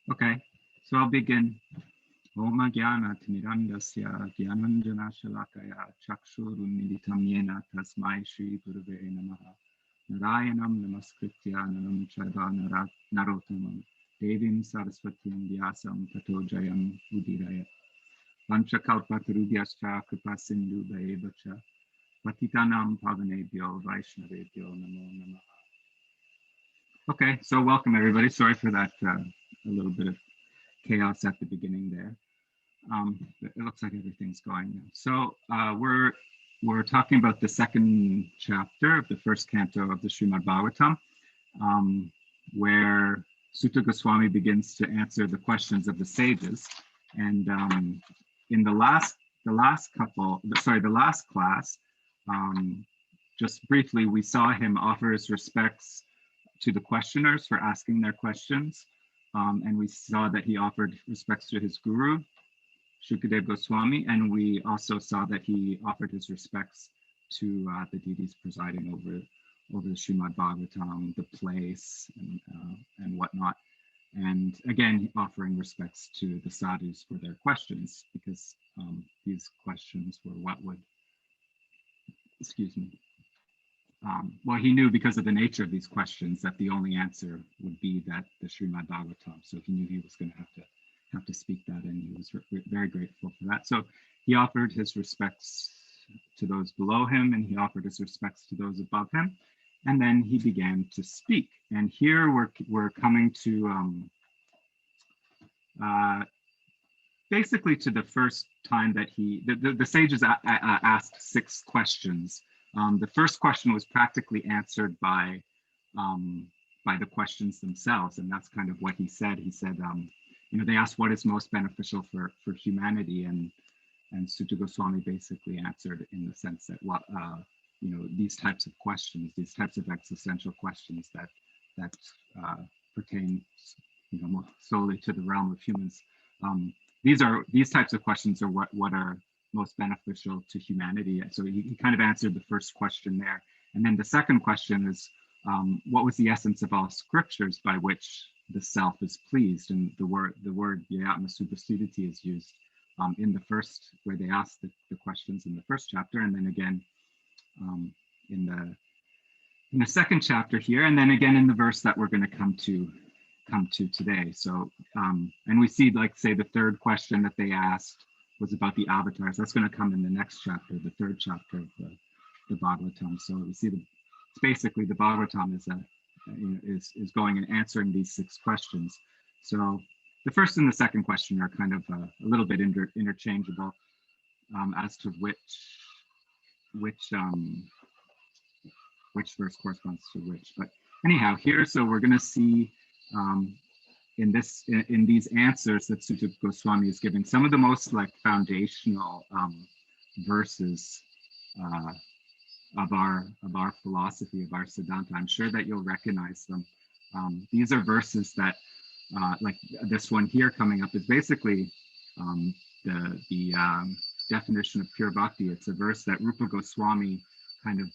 Okay, so I'll begin. Om Jnana Timirandasya Jnananjana Shalakaya Chakshurunmilitam Yena Tasmai Shri Gurave Namaha Narayanam Namaskritya Nanam Chaiva Narottamam Devim Saraswatim Vyasam Tato Jayam Udiraya Vanchakalpatarubhyascha Kripa Sindhu Bhaevacha Patitanam Pavanebhyo Vaishnavebhyo Namo Namaha. Okay, so welcome everybody. Sorry for that a little bit of chaos at the beginning there. It looks like everything's going now. So we're talking about the second chapter of the first canto of the Srimad Bhagavatam, where Sutta Goswami begins to answer the questions of the sages. And in the last class, just briefly, we saw him offer his respects to the questioners for asking their questions. And we saw that he offered respects to his guru, Shukadev Goswami, and we also saw that he offered his respects to the deities presiding over the Srimad Bhagavatam, the place, and whatnot. And again, offering respects to the sadhus for their questions, because these questions were what would, well, he knew because of the nature of these questions that the only answer would be that the Srimad Bhagavatam. So he knew he was going to have to speak that, and he was very grateful for that. So he offered his respects to those below him, and he offered his respects to those above him, and then he began to speak. And here we're coming to basically to the first time that the sages asked 6 questions. The first question was practically answered by the questions themselves, and that's kind of what he said. He said, they asked what is most beneficial for humanity, and Sutta Goswami basically answered in the sense that these types of questions, these types of existential questions that pertain solely to the realm of humans. These types of questions are what are most beneficial to humanity. So he kind of answered the first question there. And then the second question is, what was the essence of all scriptures by which the self is pleased? And the word Yayatma Supasiddhati is used in the first, where they asked the questions in the first chapter, and then again in the second chapter here, and then again in the verse that we're going to come to today. So and we see, like, say, the third question that they asked was about the avatars. That's going to come in the next chapter, the third chapter of the Bhagavatam. So we see it's basically the Bhagavatam is going and answering these 6 questions. So the first and the second question are kind of a little bit interchangeable as to which verse corresponds to which. But anyhow, here, so we're going to see in these answers that Sutta Goswami is giving, some of the most foundational verses of our philosophy, of our Siddhanta. I'm sure that you'll recognize them. These are verses that, like this one here coming up, is basically the definition of pure bhakti. It's a verse that Rupa Goswami kind of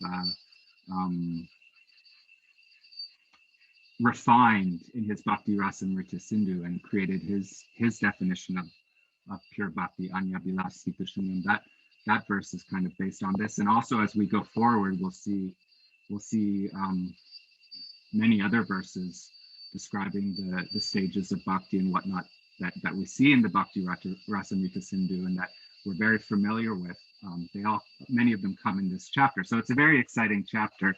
refined in his Bhakti Rasamrita Sindhu and created his definition of pure bhakti, Anya Bilasi Krishnam. That verse is kind of based on this. And also, as we go forward, we'll see many other verses describing the stages of bhakti and whatnot that we see in the Bhakti Rasamrita Sindhu and that we're very familiar with. Many of them come in this chapter. So it's a very exciting chapter.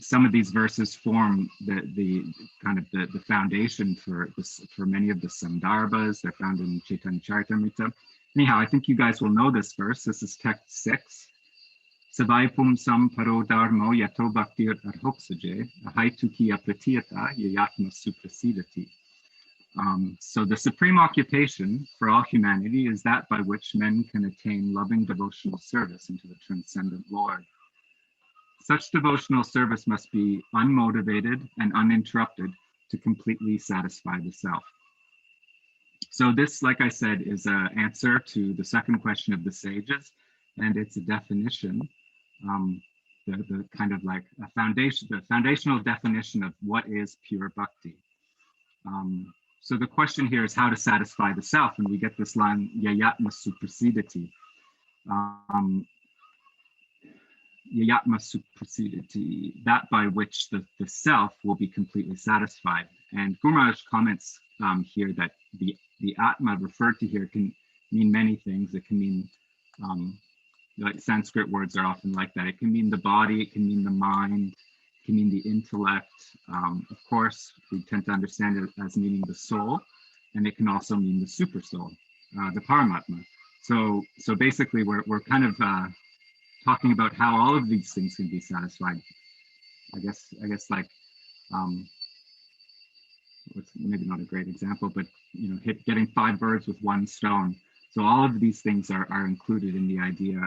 Some of these verses form the kind of the foundation for many of the Sandarbhas. They're found in Chaitanya Charitamrita. Anyhow, I think you guys will know this verse. This is text 6. Savaipum sam paro dharmo yato bhaktir arhoksaje ahaitukiya pratiyata yayatma suprasidati. So the supreme occupation for all humanity is that by which men can attain loving devotional service into the transcendent Lord. Such devotional service must be unmotivated and uninterrupted to completely satisfy the self. So this, like I said, is an answer to the second question of the sages, and it's a definition, the kind of like a foundation, the foundational definition of what is pure bhakti. So the question here is how to satisfy the self, and we get this line, yayatma suprasidati. Yayatma suprasidati, that by which the self will be completely satisfied. And Guru Maharaj comments here that the Atma referred to here can mean many things. It can mean, like Sanskrit words are often like that. It can mean the body, it can mean the mind, it can mean the intellect. Of course, we tend to understand it as meaning the soul, and it can also mean the super soul, the Paramatma. So basically, we're kind of talking about how all of these things can be satisfied. I guess like it's maybe not a great example, but getting 5 birds with 1 stone. So all of these things are included in the idea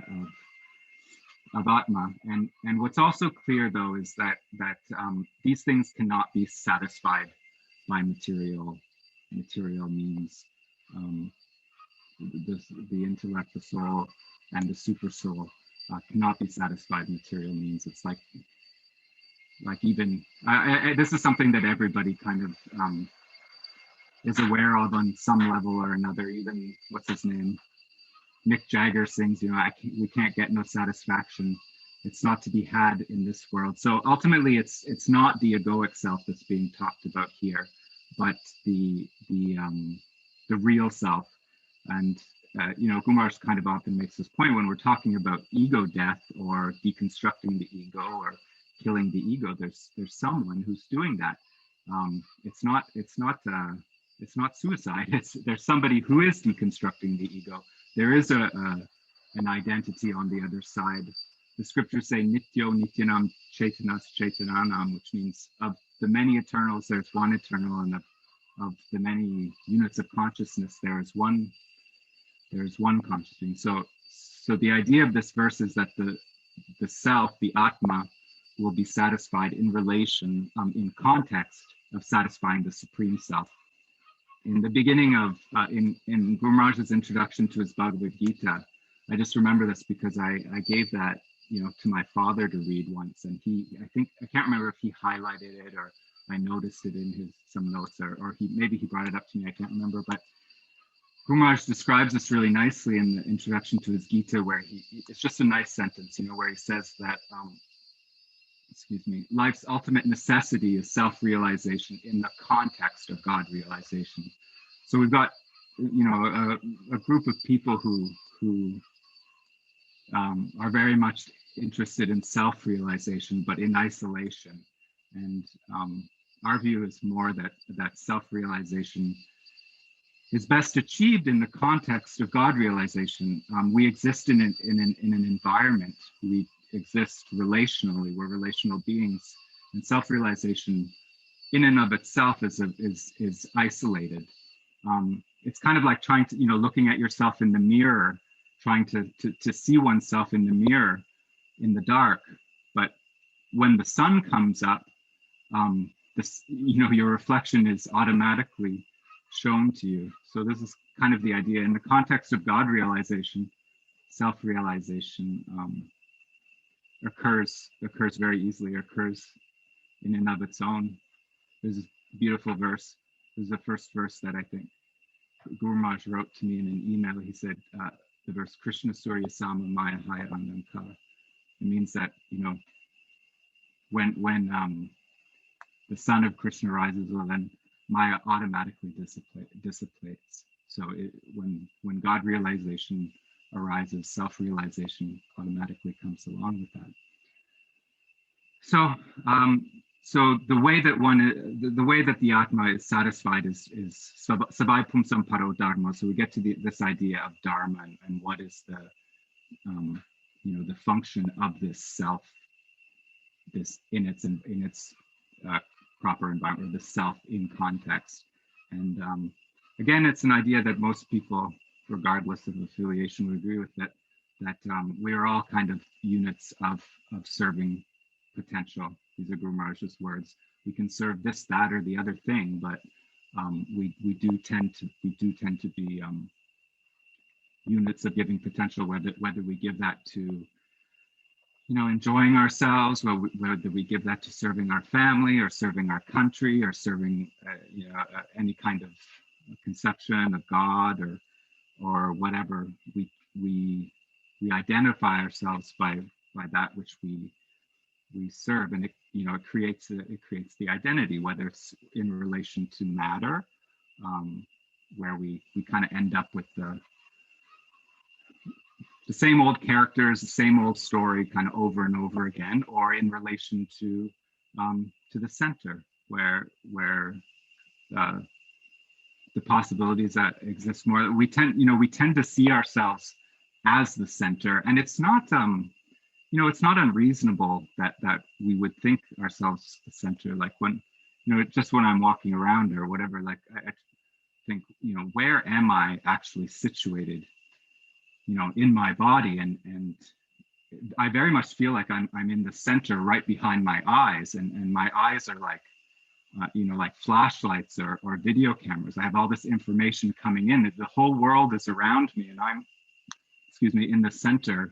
of Atma. And what's also clear though is that these things cannot be satisfied by material means. The intellect, the soul, and the super soul cannot be satisfied material means. It's like even this is something that everybody kind of is aware of on some level or another. Even what's his name, Mick Jagger sings, we can't get no satisfaction. It's not to be had in this world. So ultimately, it's not the egoic self that's being talked about here, but the real self. And Gumar's kind of often makes this point when we're talking about ego death or deconstructing the ego or killing the ego. There's someone who's doing that. It's not suicide. There's somebody who is deconstructing the ego. There is an identity on the other side. The scriptures say nityo nityanam chaitanas chaitananam, which means of the many eternals, there's one eternal, and of the many units of consciousness, there is one consciousness. So the idea of this verse is that the self, the Atma, will be satisfied in relation, in context of satisfying the supreme self. In the beginning of, in Guru Maharaj's introduction to his Bhagavad Gita, I just remember this because I gave that, to my father to read once, and I can't remember if he highlighted it or I noticed it in some notes, or maybe he brought it up to me, I can't remember, but Guru Maharaj describes this really nicely in the introduction to his Gita, where it's just a nice sentence, where he says that, life's ultimate necessity is self-realization in the context of God realization. So we've got, a group of people who are very much interested in self-realization, but in isolation. And our view is more that self-realization is best achieved in the context of God realization. We exist in an environment. We exist relationally. We're relational beings, and self-realization, in and of itself, is isolated. It's kind of like trying to, looking at yourself in the mirror, trying to see oneself in the mirror in the dark. But when the sun comes up, your reflection is automatically shown to you. So this is kind of the idea in the context of God realization. Self-realization occurs very easily, occurs in and of its own. There's a beautiful verse. This is the first verse that I think Guru Maharaj wrote to me in an email. He said the verse Krishna Surya Sama Maya Haya Andankara. It means that when the sun of Krishna rises, well, then Maya automatically dissipates. So when God realization arises, self-realization automatically comes along with that. So the way that the Atma is satisfied is sabai pumsam paro dharma. So we get to this idea of dharma and what is the the function of this self, this in its proper environment, the self in context. And again, it's an idea that most people, regardless of affiliation, would agree with, that we are all kind of units of serving potential. These are Guru Maharaj's words. We can serve this, that, or the other thing, but we do tend to be units of giving potential, whether we give that to enjoying ourselves, whether we give that to serving our family or serving our country or serving any kind of conception of God or whatever. We identify ourselves by that which we serve, and it creates the identity, whether it's in relation to matter, where we kind of end up with the same old characters, the same old story kind of over and over again, or in relation to the center, where the possibilities that exist more. We tend to see ourselves as the center, and it's not it's not unreasonable that we would think ourselves the center. Like when just when I'm walking around or whatever, like I think, where am I actually situated, in my body, and I very much feel like I'm in the center, right behind my eyes, and my eyes are like like flashlights or video cameras. I have all this information coming in. The whole world is around me, and I'm, in the center.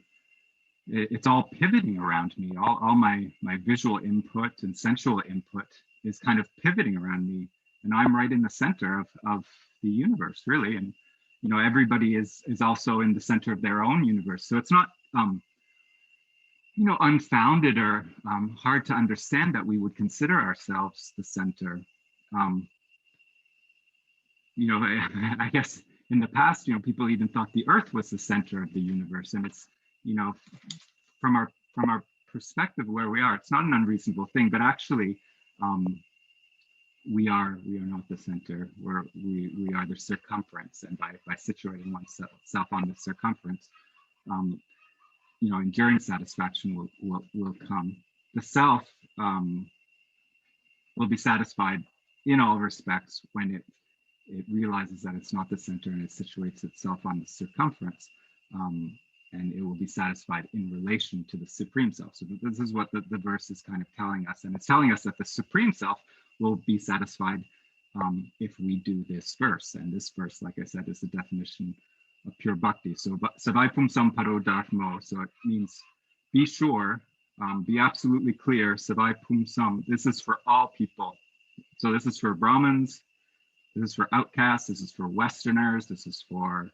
It's all pivoting around me. All my visual input and sensual input is kind of pivoting around me, and I'm right in the center of the universe, really. And everybody is also in the center of their own universe. So it's not unfounded or hard to understand that we would consider ourselves the center. I guess in the past, people even thought the Earth was the center of the universe, and it's from our perspective where we are, it's not an unreasonable thing, but actually we are not the center. We are the circumference, and by situating oneself on the circumference, enduring satisfaction will come. The self will be satisfied in all respects when it realizes that it's not the center and it situates itself on the circumference, and it will be satisfied in relation to the Supreme Self. So this is what the verse is kind of telling us, and it's telling us that the Supreme Self will be satisfied if we do this verse. And this verse, like I said, is the definition of pure bhakti. So savai pumsam paro dharmo, so it means be sure, be absolutely clear, savai pumsam, this is for all people. So this is for Brahmins, this is for outcasts, this is for Westerners, this is for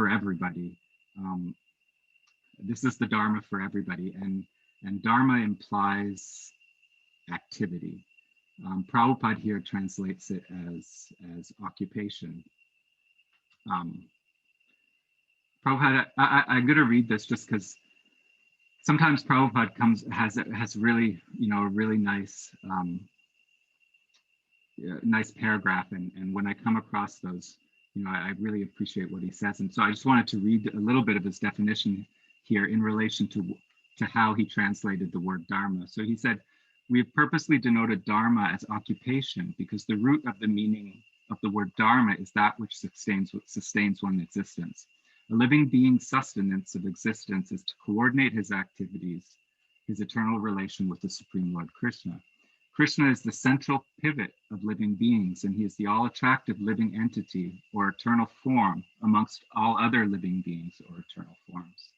everybody. This is the Dharma for everybody, and Dharma implies activity. Prabhupada here translates it as occupation. Prabhupada, I'm going to read this just because sometimes Prabhupada has really a really nice nice paragraph, and when I come across those, I really appreciate what he says. And so I just wanted to read a little bit of his definition here in relation to how he translated the word dharma. So he said, we have purposely denoted dharma as occupation because the root of the meaning of the word dharma is that which sustains one's existence. A living being's sustenance of existence is to coordinate his activities, his eternal relation with the Supreme Lord Krishna. Krishna is the central pivot of living beings, and he is the all-attractive living entity or eternal form amongst all other living beings or eternal forms.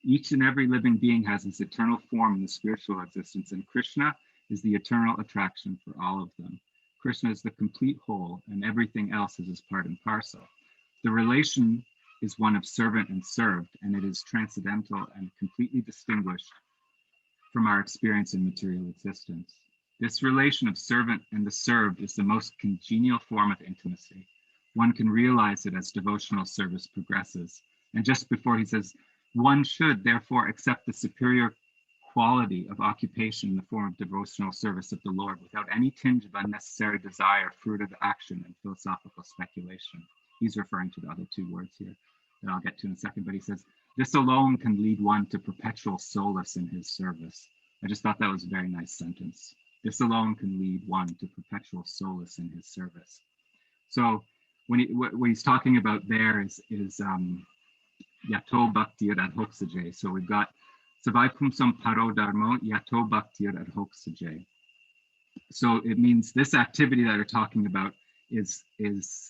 Each and every living being has its eternal form in the spiritual existence, and Krishna is the eternal attraction for all of them. Krishna is the complete whole, and everything else is his part and parcel. The relation is one of servant and served, and it is transcendental and completely distinguished from our experience in material existence. This relation of servant and the served is the most congenial form of intimacy. One can realize it as devotional service progresses. And just before he says, one should therefore accept the superior quality of occupation in the form of devotional service of the Lord without any tinge of unnecessary desire, fruit of action, and philosophical speculation. He's referring to the other two words here that I'll get to in a second, but he says, this alone can lead one to perpetual solace in his service. I just thought that was a very nice sentence. This alone can lead one to perpetual solace in his service. So what he's talking about there is yato bhaktir adhoksaje. So we've got savai pumsam paro dharmo yato bhaktir adhoksaje. So it means this activity that we're talking about is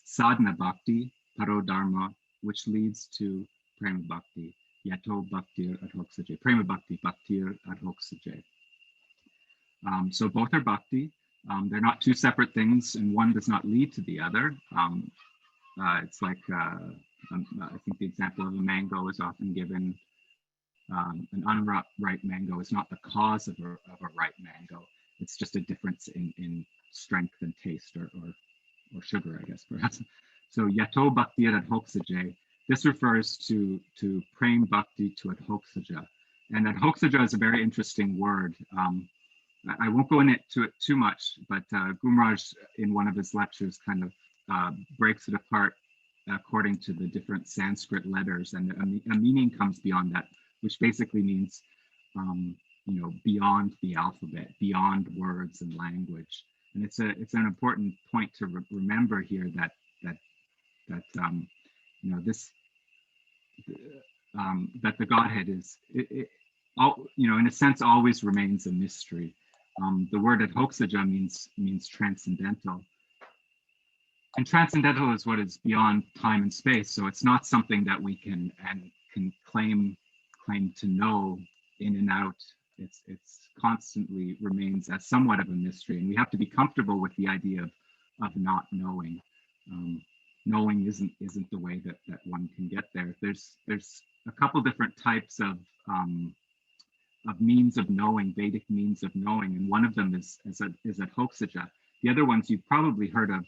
sadhana bhakti, paro dharma, which leads to prema bhakti, yato bhaktir adhoksaje. Prema bhakti, bhaktir adhoksaje. So both are bhakti. They're not two separate things, and one does not lead to the other. It's like, I think the example of a mango is often given. An unripe mango is not the cause of a ripe mango. It's just a difference in strength and taste, or sugar, I guess, perhaps. So yato bhakti adhoksaja. This refers to prem bhakti to adhoksaja. And adhoksaja is a very interesting word. I won't go into it too much, but Gumraj in one of his lectures kind of breaks it apart according to the different Sanskrit letters, and a meaning comes beyond that, which basically means, beyond the alphabet, beyond words and language. And it's an important point to remember here that that the Godhead is, in a sense, always remains a mystery. The word adhoksaja means transcendental. And transcendental is what is beyond time and space. So it's not something that we can claim to know in and out. It's constantly remains as somewhat of a mystery, and we have to be comfortable with the idea of not knowing. Knowing isn't the way that one can get there. There's a couple different types of means of knowing, Vedic means of knowing, and one of them is adhoksaja. The other ones you've probably heard of.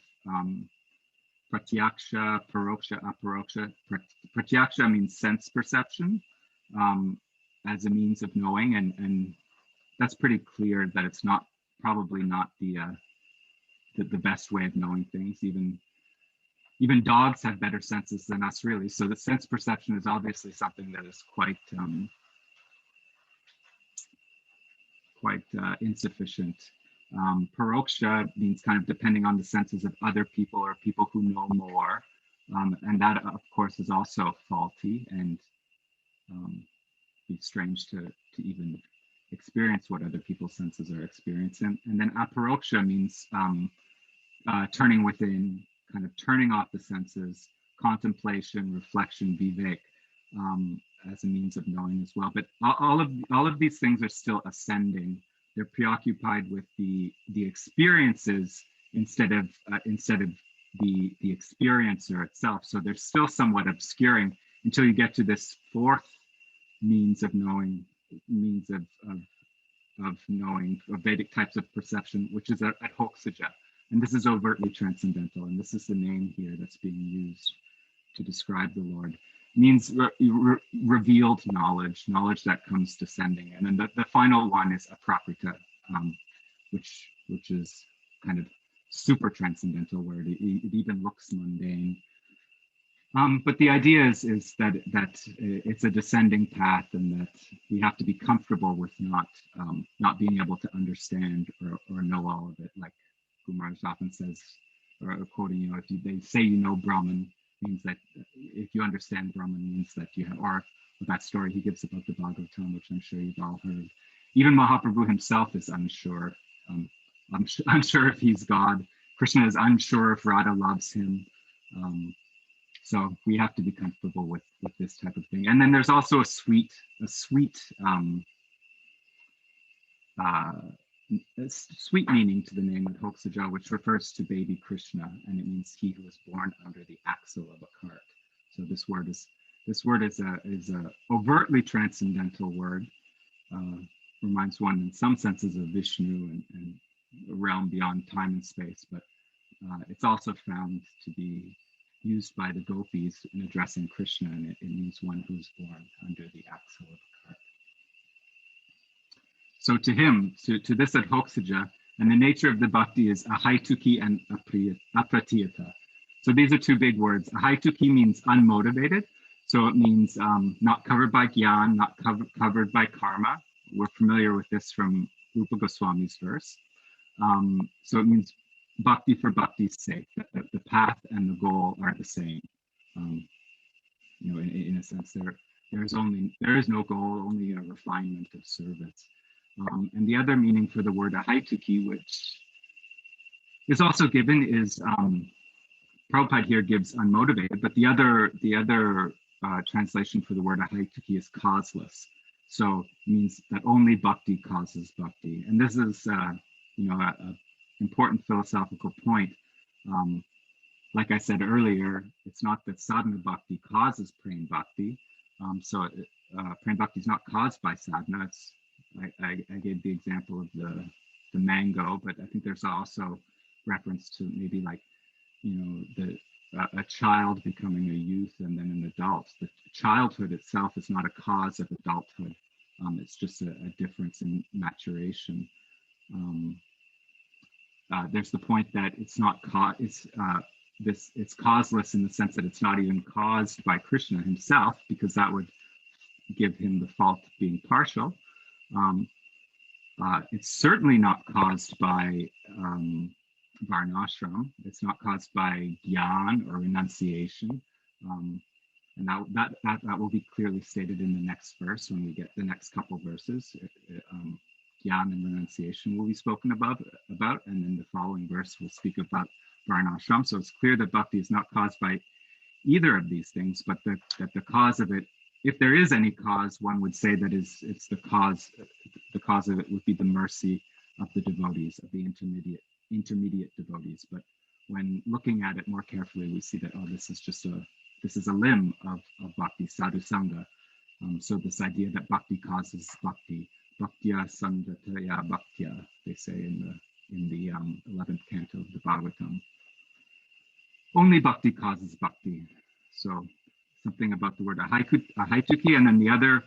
Pratyaksha, paroksha, aparoksha. Pratyaksha means sense perception as a means of knowing, and that's pretty clear that it's probably not the best way of knowing things. Even dogs have better senses than us, really. So the sense perception is obviously something that is quite insufficient. Paroksha means kind of depending on the senses of other people or people who know more. And that, of course, is also faulty and be strange to even experience what other people's senses are experiencing. And then aparoksha means turning within, kind of turning off the senses, contemplation, reflection, vivek, as a means of knowing as well. But all of these things are still ascending. They're preoccupied with the experiences instead of the experiencer itself. So they're still somewhat obscuring until you get to this fourth means of knowing, of knowing, of Vedic types of perception, which is adhoksaja. And this is overtly transcendental, and this is the name here that's being used to describe the Lord. It means revealed knowledge that comes descending. And then the final one is aprakrita, which is kind of super transcendental, where it even looks mundane. But the idea is that it's a descending path, and that we have to be comfortable with not being able to understand or know all of it. Like Kumaraj often says, or quoting, if they say Brahman, means that if you understand Brahman, means that you have, or that story he gives about the Bhagavatam, which I'm sure you've all heard. Even Mahaprabhu himself is unsure. Unsure if he's God. Krishna is unsure if Radha loves him. So we have to be comfortable with this type of thing. And then there's also a sweet meaning to the name Adhoksaja, which refers to baby Krishna, and it means he who was born under the axle of a cart. So this word is a overtly transcendental word. Reminds one in some senses of Vishnu and a realm beyond time and space, but it's also found to be used by the gopis in addressing Krishna, and it means one who's born under the axle of a cart. So to him, to this Adhoksaja, and the nature of the bhakti is ahaituki and apratiyata. So these are two big words. Ahaituki means unmotivated. So it means not covered by gyan, not covered by karma. We're familiar with this from Rupa Goswami's verse. So it means bhakti for bhakti's sake, that the path and the goal are the same. In a sense, there is no goal, only a refinement of service. And the other meaning for the word ahaituki, which is also given, is Prabhupada here gives unmotivated, but the other translation for the word ahaituki is causeless. So it means that only bhakti causes bhakti. And this is, a important philosophical point. Like I said earlier, it's not that sadhana bhakti causes prema bhakti. Prema bhakti is not caused by sadhana. I gave the example of the mango, but I think there's also reference to maybe like, a child becoming a youth and then an adult. The childhood itself is not a cause of adulthood. It's just a difference in maturation. There's the point that it's not it's causeless in the sense that it's not even caused by Krishna himself, because that would give him the fault of being partial. It's certainly not caused by varnashram. It's not caused by gyan or renunciation. And that will be clearly stated in the next verse when we get the next couple verses. Gyan and renunciation will be spoken about, and then the following verse will speak about varnashram. So it's clear that bhakti is not caused by either of these things, but that the cause of it, if there is any cause, one would say that it's the cause of it would be the mercy of the devotees, of the intermediate devotees. But when looking at it more carefully, we see that, this is a limb of bhakti, sadhu sangha. So this idea that bhakti causes bhakti, bhaktya sangataya bhaktya, they say in the 11th canto of the Bhagavatam. Only bhakti causes bhakti. So something about the word ahaituki, and then the other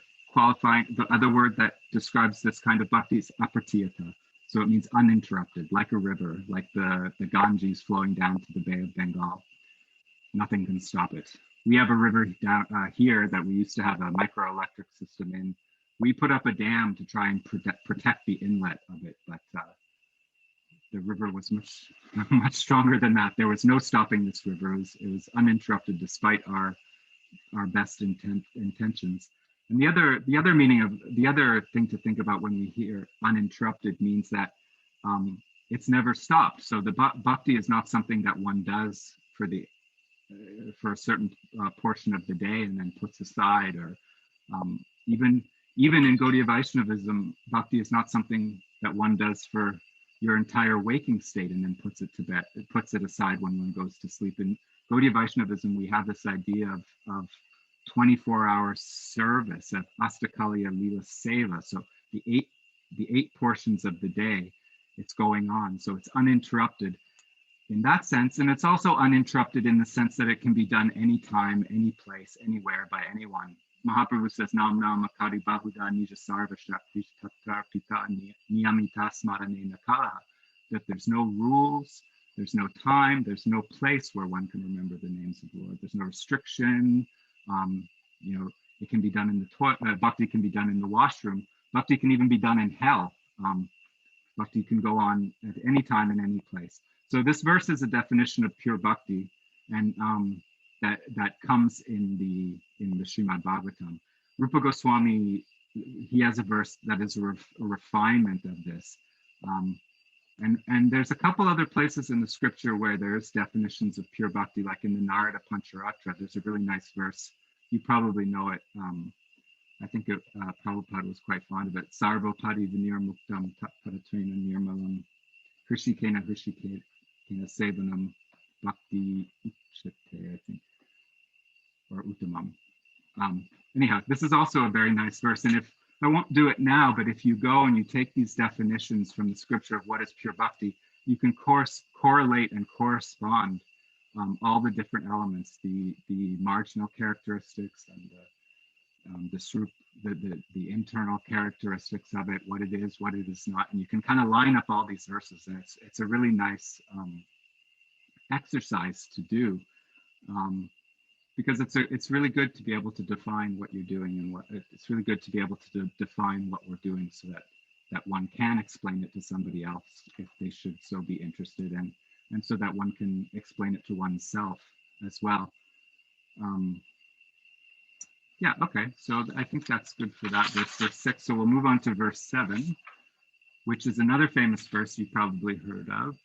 word that describes this kind of bhakti is apratiyata. So it means uninterrupted, like a river, like the Ganges flowing down to the Bay of Bengal. Nothing can stop it. We have a river down here that we used to have a microelectric system in. We put up a dam to try and protect the inlet of it, but the river was much stronger than that. There was no stopping this river. It was uninterrupted despite our best intentions. And the other meaning of the other thing to think about when we hear uninterrupted means that it's never stopped. So the bhakti is not something that one does for a certain portion of the day and then puts aside, or even in Gaudiya Vaishnavism, bhakti is not something that one does for your entire waking state and then puts it to bed. It puts it aside when one goes to sleep. In Gaudiya Vaishnavism, we have this idea of 24-hour service, of Astakaliya Lila Seva. So the eight portions of the day, it's going on. So it's uninterrupted in that sense. And it's also uninterrupted in the sense that it can be done anytime, any place, anywhere, by anyone. Mahaprabhu says, Nam Nam Akari Bahuda Nija Sarva Shakti Tatarpita Niyamita Smarane Nakala, that there's no rules, there's no time, there's no place where one can remember the names of the Lord. There's no restriction. It can be done in the toilet. Bhakti can be done in the washroom. Bhakti can even be done in hell. Bhakti can go on at any time in any place. So this verse is a definition of pure bhakti, and that comes in the Srimad Bhagavatam. Rupa Goswami, he has a verse that is a refinement of this. And there's a couple other places in the scripture where there's definitions of pure bhakti, like in the Narada Pancharatra. There's a really nice verse. You probably know it. I think Prabhupada was quite fond of it. Sarvopadi vinir muktam tatpadatrena nirmalam hrishikena sevanam bhakti uchate, I think, or uttamam. Anyhow, this is also a very nice verse. And if I won't do it now, but if you go and you take these definitions from the scripture of what is pure bhakti, you can correlate and correspond all the different elements, the marginal characteristics and the internal characteristics of it, what it is not, and you can kind of line up all these verses, and it's a really nice exercise to do, because it's really good to be able to define what you're doing, and it's really good to be able to define what we're doing, so that one can explain it to somebody else if they should so be interested, and so that one can explain it to oneself as well. Yeah, okay, so I think that's good for that verse 6. So we'll move on to verse 7, which is another famous verse you've probably heard of.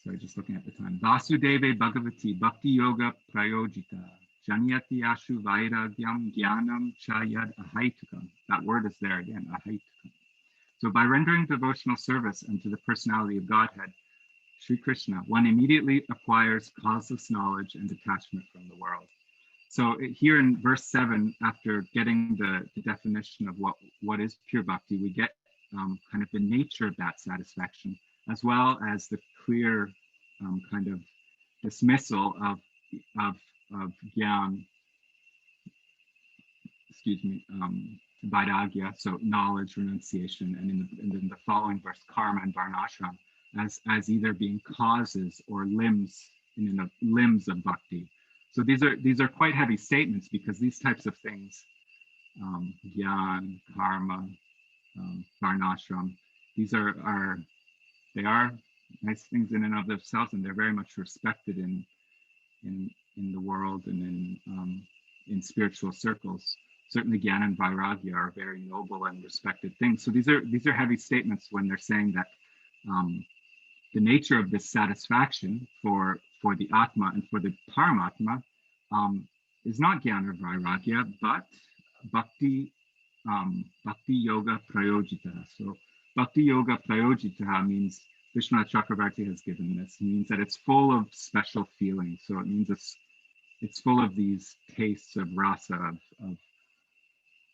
Sorry, just looking at the time. Vasudeve Bhagavati Bhakti Yoga Prayojita Janyati Ashu Vairagyam Gyanam Chayad Ahaitukam. That word is there again, Ahaitukam. So by rendering devotional service unto the personality of Godhead, Sri Krishna, one immediately acquires causeless knowledge and detachment from the world. So here in verse 7, after getting the definition of what is pure bhakti, we get kind of the nature of that satisfaction, as well as the clear kind of dismissal of gyan, vairagya, so knowledge, renunciation, and in the following verse, karma and varnashram, as either being causes or limbs of bhakti. So these are quite heavy statements, because these types of things, gyan, karma, varnashram, these are nice things in and of themselves, and they're very much respected in the world and in spiritual circles. Certainly, Gyan and Vairagya are very noble and respected things. So these are heavy statements when they're saying that the nature of this satisfaction for the Atma and for the Paramatma is not Gyan or Vairagya, but Bhakti Yoga Prayojita. So Bhakti Yoga Prayojita means, Vishwanath Chakravarti has given this, it means that it's full of special feelings. So it means it's full of these tastes of rasa, of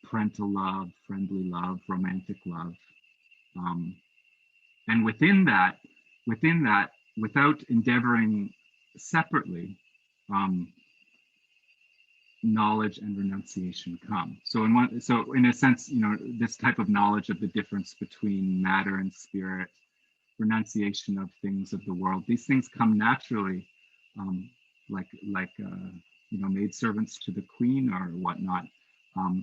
parental love, friendly love, romantic love. And within that, without endeavoring separately, knowledge and renunciation come. So in a sense, this type of knowledge of the difference between matter and spirit, renunciation of things of the world, these things come naturally, like maidservants to the queen or whatnot.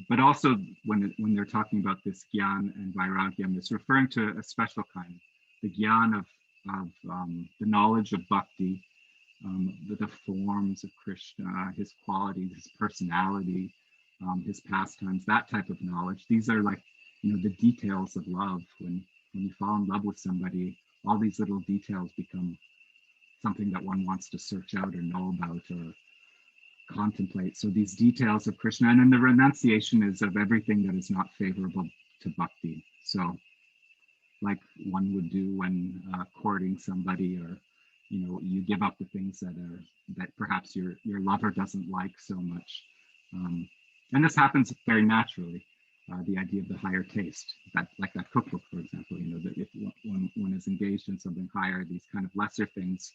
But also when they're talking about this gyan and vairagyam, it's referring to a special kind, the gyan of the knowledge of bhakti, the forms of Krishna, his qualities, his personality, his pastimes, that type of knowledge. These are like, the details of love. When you fall in love with somebody, all these little details become something that one wants to search out or know about or contemplate. So these details of Krishna, and then the renunciation is of everything that is not favorable to bhakti. So like one would do when courting somebody, or you give up the things that perhaps your lover doesn't like so much, and this happens very naturally. The idea of the higher taste, like that cookbook, for example, that if one is engaged in something higher, these kind of lesser things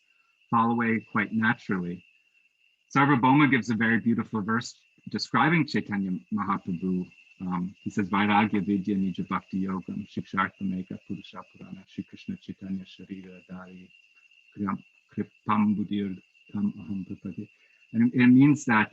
fall away quite naturally. Sarvabhauma gives a very beautiful verse describing Chaitanya Mahaprabhu. He says, Vairagya Vidya Nija Bhakti Yogam Shikshartham Eka Purusha Purana Shri Krishna Chaitanya Sharira Dari Kripam Buddhir Tam Aham Prapati. And it means that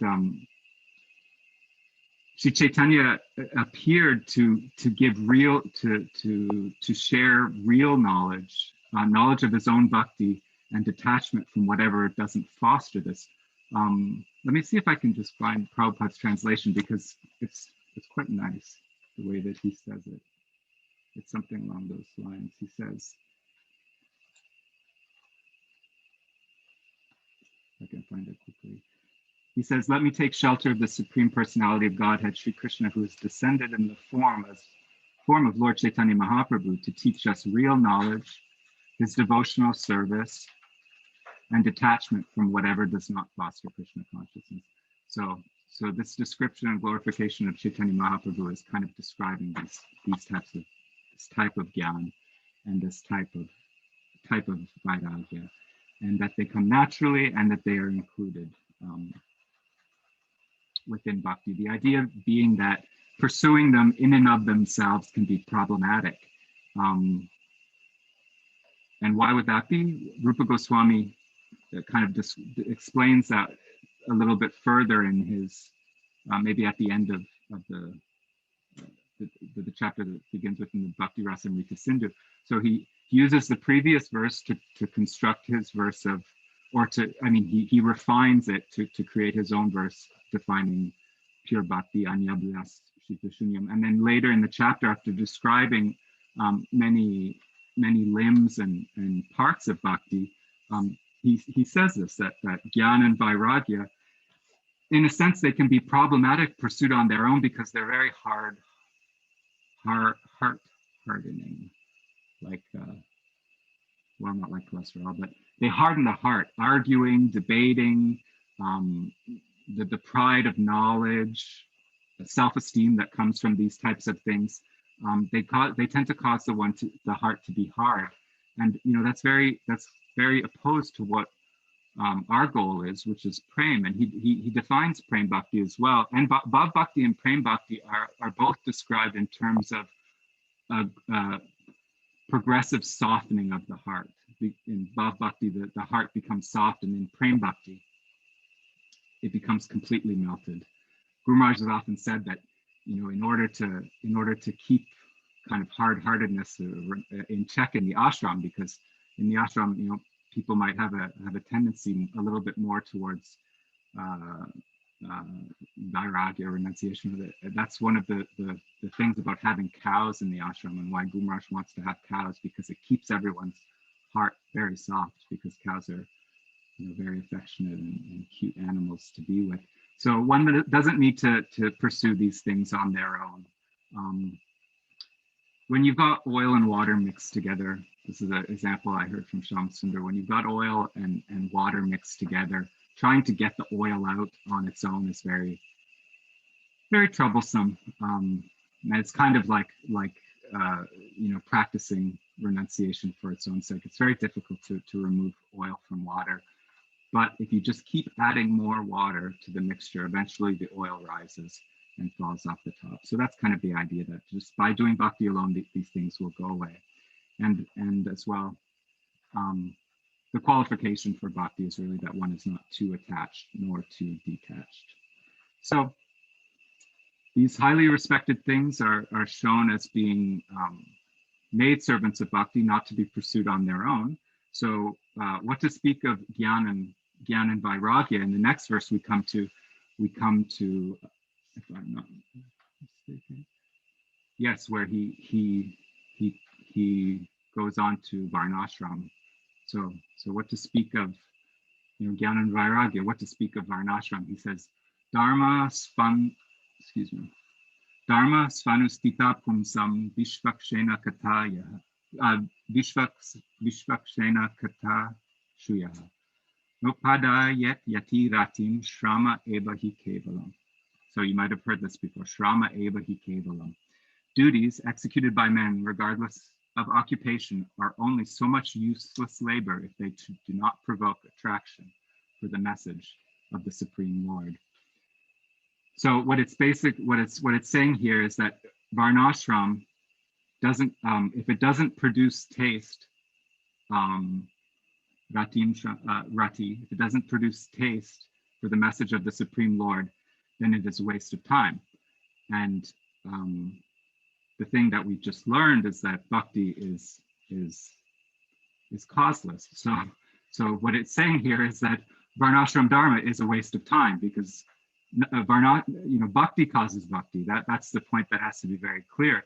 Sri Chaitanya appeared to give to share real knowledge, knowledge of his own bhakti, and detachment from whatever doesn't foster this. Let me see if I can just find Prabhupada's translation, because it's quite nice the way that he says it. It's something along those lines. He says, I can find it quickly. He says, let me take shelter of the Supreme Personality of Godhead, Sri Krishna, who is descended in the form of Lord Chaitanya Mahaprabhu to teach us real knowledge, his devotional service, and detachment from whatever does not foster Krishna consciousness. So this description and glorification of Chaitanya Mahaprabhu is kind of describing this type of gyan and this type of vairagya, and that they come naturally and that they are included within bhakti. The idea being that pursuing them in and of themselves can be problematic. And why would that be? Rupa Goswami kind of explains that a little bit further in his, maybe at the end of the chapter that begins with in the Bhakti Rasamrita Sindhu. So he uses the previous verse to construct his verse of, he refines it to create his own verse defining pure bhakti, anyabhyas, shita shunyam. And then later in the chapter, after describing many limbs and parts of bhakti, he says this, that jnana and vairagya, in a sense, they can be problematic pursued on their own because they're very hard hardening, like well, not like cholesterol, but they harden the heart, arguing, debating, the pride of knowledge, the self-esteem that comes from these types of things. They tend to cause the heart to be hard, and that's very opposed to what our goal is, which is prem, and he defines prem bhakti as well. And bhav bhakti and prem bhakti are both described in terms of progressive softening of the heart. In bhav bhakti, the heart becomes soft, and in prem bhakti, it becomes completely melted. Guru Maharaj has often said that, in order to keep kind of hard-heartedness in check in the ashram, because in the ashram, people might have a tendency a little bit more towards vairagya, renunciation of it. That's one of the things about having cows in the ashram, and why Guru Maharaj wants to have cows, because it keeps everyone's heart very soft, because cows are very affectionate and cute animals to be with. So one doesn't need to pursue these things on their own. When you've got oil and water mixed together, this is an example I heard from Shamsundar. When you've got oil and water mixed together, trying to get the oil out on its own is very, very troublesome. And it's kind of like practicing renunciation for its own sake. It's very difficult to remove oil from water. But if you just keep adding more water to the mixture, eventually the oil rises and falls off the top. So that's kind of the idea, that just by doing bhakti alone, these things will go away. And as well, the qualification for bhakti is really that one is not too attached nor too detached. So these highly respected things are shown as being maid servants of bhakti, not to be pursued on their own. So what to speak of Gyan and Vairagya? In the next verse we come to, if I'm not mistaken, yes, where he goes on to Varnashram. So what to speak of, Gyan and Vairagya? What to speak of Varnashram? He says, Dharma svanustita pumsam vishvakshena kataya. Vishvakshena kata shuyaha. Nopada yet yati ratim shrama eva hi kevalam. So you might have heard this before. Shrama eva hi kevalam. Duties executed by men, regardless of occupation, are only so much useless labor if they do not provoke attraction for the message of the Supreme Lord. So what it's saying here is that Varnashram doesn't, if it doesn't produce taste, rati, if it doesn't produce taste for the message of the Supreme Lord, then it is a waste of time. And the thing that we just learned is that bhakti is causeless. So what it's saying here is that Varnashram Dharma is a waste of time, because bhakti causes bhakti. That's the point that has to be very clear.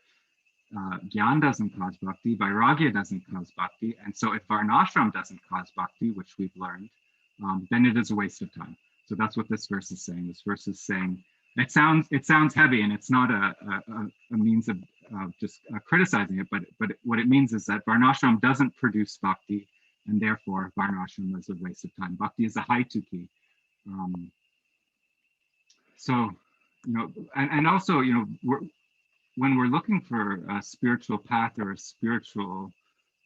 Gyan doesn't cause bhakti, Vairagya doesn't cause bhakti, and so if Varnashram doesn't cause bhakti, which we've learned, then it is a waste of time. So that's what this verse is saying. This verse is saying, it sounds heavy, and it's not a means of just criticizing it, but what it means is that Varnashram doesn't produce bhakti, and therefore Varnashram is a waste of time. Bhakti is a haituki. So, and also, when we're looking for a spiritual path or a spiritual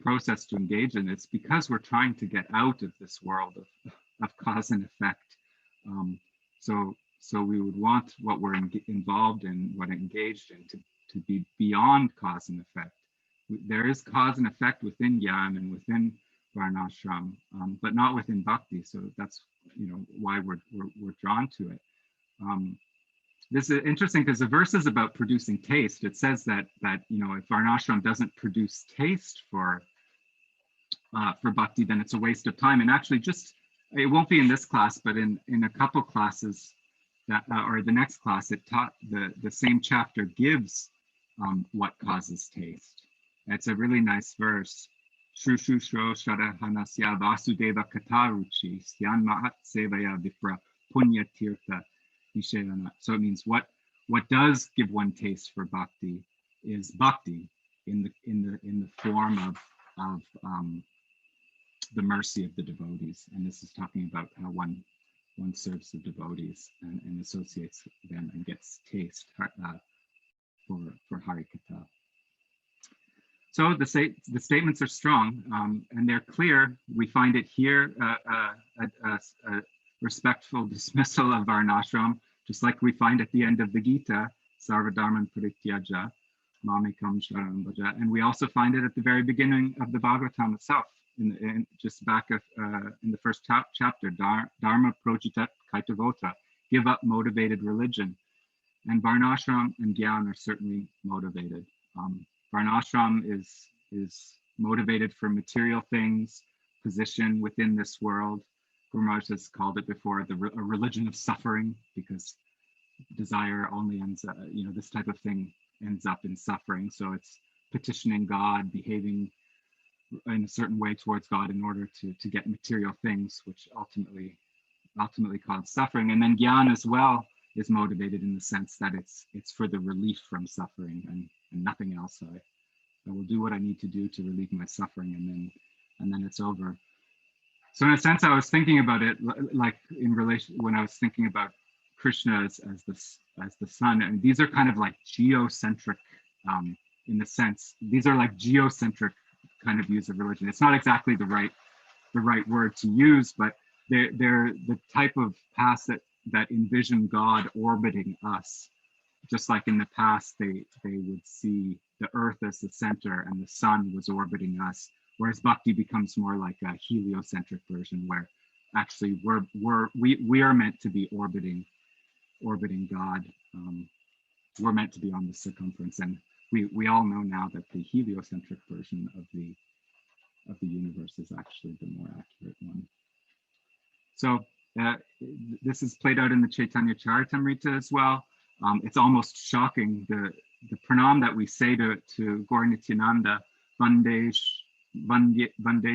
process to engage in, it's because we're trying to get out of this world of cause and effect. So we would want what we're involved in, what engaged in, to be beyond cause and effect. There is cause and effect within Gyan and within Varnashram, but not within Bhakti. So that's why we're drawn to it. This is interesting because the verse is about producing taste. It says that if Varnashram doesn't produce taste for Bhakti, then it's a waste of time. And actually, it won't be in this class, but in a couple classes that or the next class, it taught the same chapter gives what causes taste. It's a really nice verse. Shru shru shro shara hanasya vasudeva kataruchi syan mahat sevaya vipra punya tirtha. So it means what does give one taste for bhakti is bhakti. in the form of the mercy of the devotees. And this is talking about how one serves the devotees and associates them and gets taste for Harikatha. So the statements are strong and they're clear. We find it here, a respectful dismissal of Varnashram, just like we find at the end of the Gita, Sarvadharman Parityaja, Mamikam Sharanam Bhaja. And we also find it at the very beginning of the Bhagavatam itself, just back in the first chapter, Dharma Projita Kaitavota, give up motivated religion. And Varnashram and Gyan are certainly motivated. Varnashram is motivated for material things, position within this world. Guru Maharaj has called it before a religion of suffering, because desire only ends up, this type of thing ends up in suffering. So it's petitioning God, behaving in a certain way towards God in order to get material things, which ultimately cause suffering. And then Gyan as well is motivated in the sense that it's for the relief from suffering and nothing else. I will do what I need to do to relieve my suffering, and then it's over. So in a sense, I was thinking about it like in relation when I was thinking about Krishna as the sun, and these are kind of like geocentric in the sense. These are like geocentric kind of views of religion. It's not exactly the right word to use, but they're the type of paths that envision God orbiting us. Just like in the past, they would see the earth as the center and the sun was orbiting us, whereas bhakti becomes more like a heliocentric version, where actually we are meant to be orbiting God. We're meant to be on the circumference, and we all know now that the heliocentric version of the universe is actually the more accurate one. So this is played out in the Chaitanya Charitamrita as well. It's almost shocking, the pranam that we say to Gaur Nityananda, Vande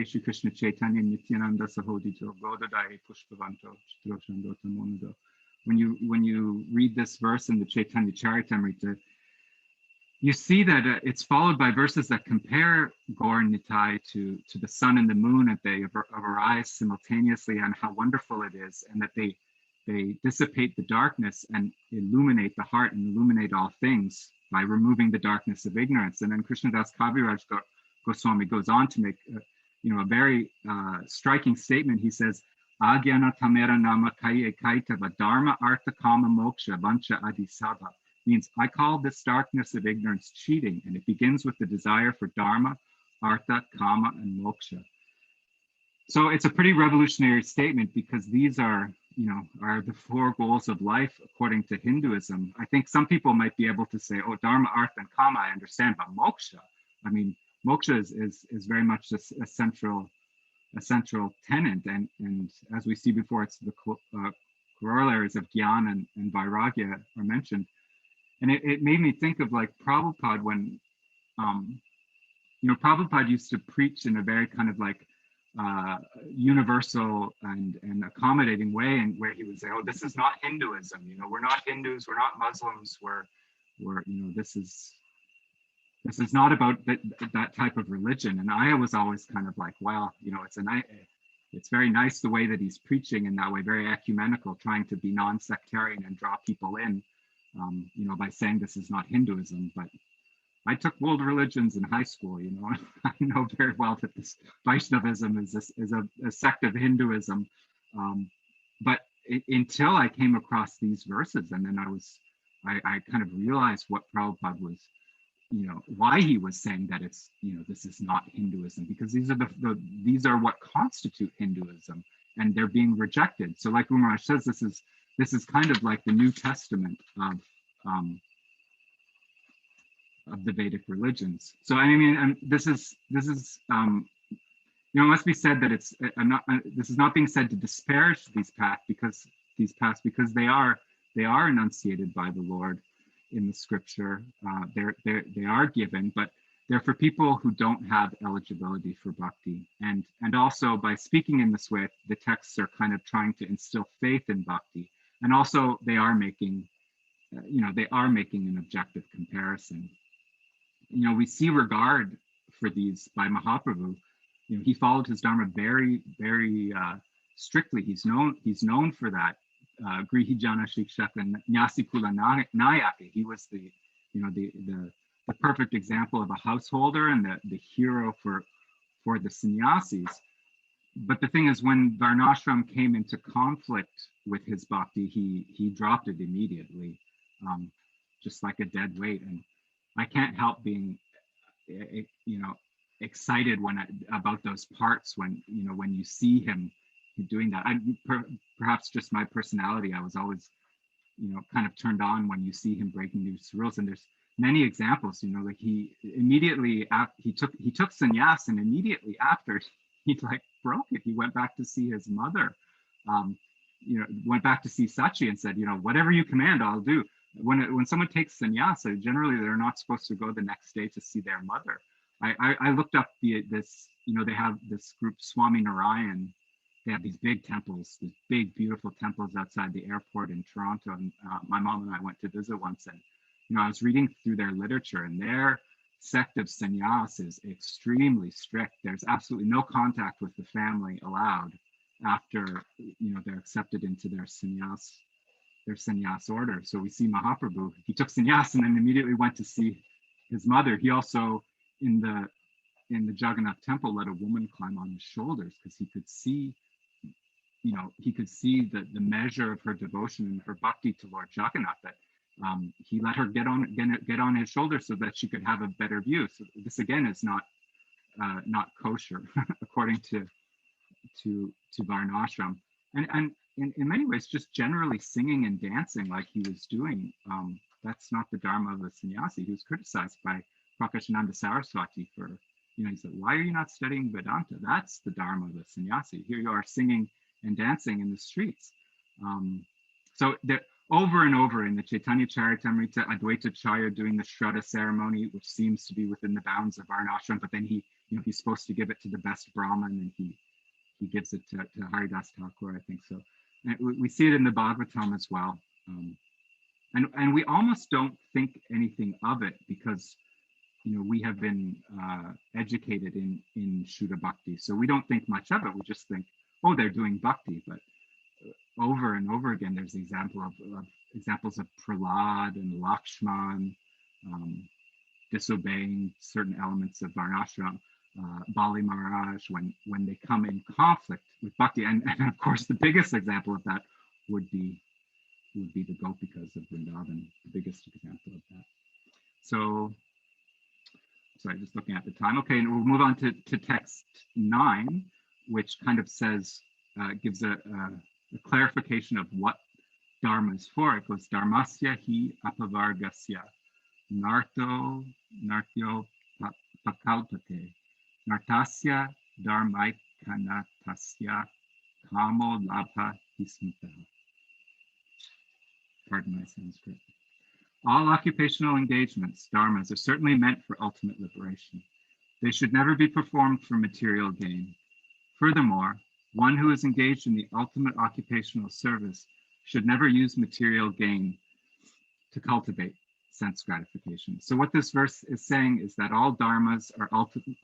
Shri Krishna Chaitanya Nityananda Sahodito Godadai Pushpavanto Chitroshandota Monudo. When you read this verse in the Chaitanya Charitamrita, you see that it's followed by verses that compare Gaur Nitai to the sun and the moon, and they arise simultaneously, and how wonderful it is, and that they dissipate the darkness and illuminate the heart and illuminate all things by removing the darkness of ignorance. And then Krishnadas Kaviraj Goswami goes on to make a very striking statement. He says, Agyana Tamera Nama Kaye Kaitava Dharma Artha Kama Moksha Vancha Adisabha, means I call this darkness of ignorance cheating, and it begins with the desire for Dharma, Artha, Kama, and Moksha. So it's a pretty revolutionary statement, because these are the four goals of life according to Hinduism. I think some people might be able to say, oh, Dharma, Artha, and Kama, I understand, but Moksha, I mean, Moksha is very much a central tenet, and as we see before, it's the corollaries of Jnana and Vairagya are mentioned. And it made me think of like Prabhupada, when Prabhupada used to preach in a very kind of like universal and accommodating way, and where he would say, oh, this is not Hinduism, we're not Hindus, we're not Muslims, we're this is not about that type of religion. And I was always kind of like, well, it's very nice the way that he's preaching in that way, very ecumenical, trying to be non-sectarian and draw people in, by saying this is not Hinduism. But I took world religions in high school, I know very well that this Vaishnavism is a sect of Hinduism. But until I came across these verses, and then I kind of realized what Prabhupada was, why he was saying that it's, this is not Hinduism, because these are what constitute Hinduism, and they're being rejected. So like Umaraj says, this is kind of like the New Testament of the Vedic religions. So I mean, this is it must be said that this is not being said to disparage these paths, because they are enunciated by the Lord in the scripture. They are given, but they're for people who don't have eligibility for bhakti, and also by speaking in this way, the texts are kind of trying to instill faith in bhakti, and also they are making an objective comparison. we see regard for these by Mahaprabhu. He followed his dharma very, very strictly. He's known for that. Grihi Jana Shikshaka Nyasi Kula Nayake. He was the perfect example of a householder and the hero for the sannyasis. But the thing is, when Varnashram came into conflict with his bhakti, he dropped it immediately, just like a dead weight. And I can't help being, excited about those parts when you see him doing that. Perhaps just my personality. I was always, kind of turned on when you see him breaking these rules. And there's many examples. Like he took sannyas, and immediately after he broke it. He went back to see his mother. Went back to see Sachi and said, whatever you command, I'll do. When someone takes sannyasa, generally they're not supposed to go the next day to see their mother. I looked up this. They have this group Swami Narayan. They have these big temples, these big beautiful temples outside the airport in Toronto. And my mom and I went to visit once, and I was reading through their literature, and their sect of sannyas is extremely strict. There's absolutely no contact with the family allowed after they're accepted into their sannyas order. So we see Mahaprabhu, he took sannyas and then immediately went to see his mother. He also in the Jagannath temple let a woman climb on his shoulders, because he could see the measure of her devotion and her bhakti to Lord Jagannath, that he let her get on his shoulder so that she could have a better view. So this again is not kosher according to Varnashram. And in many ways, just generally singing and dancing like he was doing, that's not the dharma of a sannyasi. He was criticized by Prakashananda Saraswati for, he said, why are you not studying Vedanta? That's the dharma of a sannyasi. Here you are singing and dancing in the streets. So there, over and over in the Chaitanya Charitamrita, Advaita Charya doing the Shraddha ceremony, which seems to be within the bounds of Varnashram, but then he's supposed to give it to the best Brahman, and he gives it to Haridas Thakur, I think so. And we see it in the Bhagavatam as well. And we almost don't think anything of it, because we have been educated in Shuddha Bhakti. So we don't think much of it. We just think, oh, they're doing bhakti. But over and over again, there's examples of Prahlad and Lakshman disobeying certain elements of Varnashram. Bali Maharaj, when they come in conflict with bhakti, and of course the biggest example of that would be the Gopikas of Vrindavan, the biggest example of that. So, sorry, just looking at the time. Okay, and we'll move on to text 9, which kind of says, gives a clarification of what dharma is for. It goes, Dharmasya hi apavargasya, nartyo pakalpate, nartasya dharmaikanatasya kamo labha hismita. Pardon my Sanskrit. All occupational engagements, dharmas, are certainly meant for ultimate liberation. They should never be performed for material gain. Furthermore, one who is engaged in the ultimate occupational service should never use material gain to cultivate sense gratification. So what this verse is saying is that all dharmas are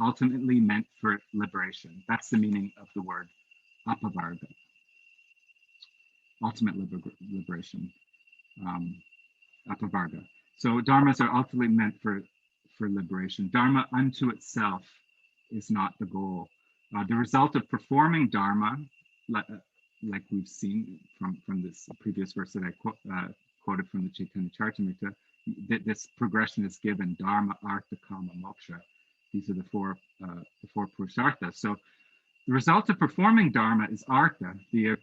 ultimately meant for liberation. That's the meaning of the word apavarga, ultimate liberation, apavarga. So dharmas are ultimately meant for liberation. Dharma unto itself is not the goal. The result of performing dharma, like we've seen from this previous verse that I quoted from the Chaitanya Charitamrita, that this progression is given: dharma, artha, kama, moksha. These are the four purusharthas. So the result of performing dharma is artha, the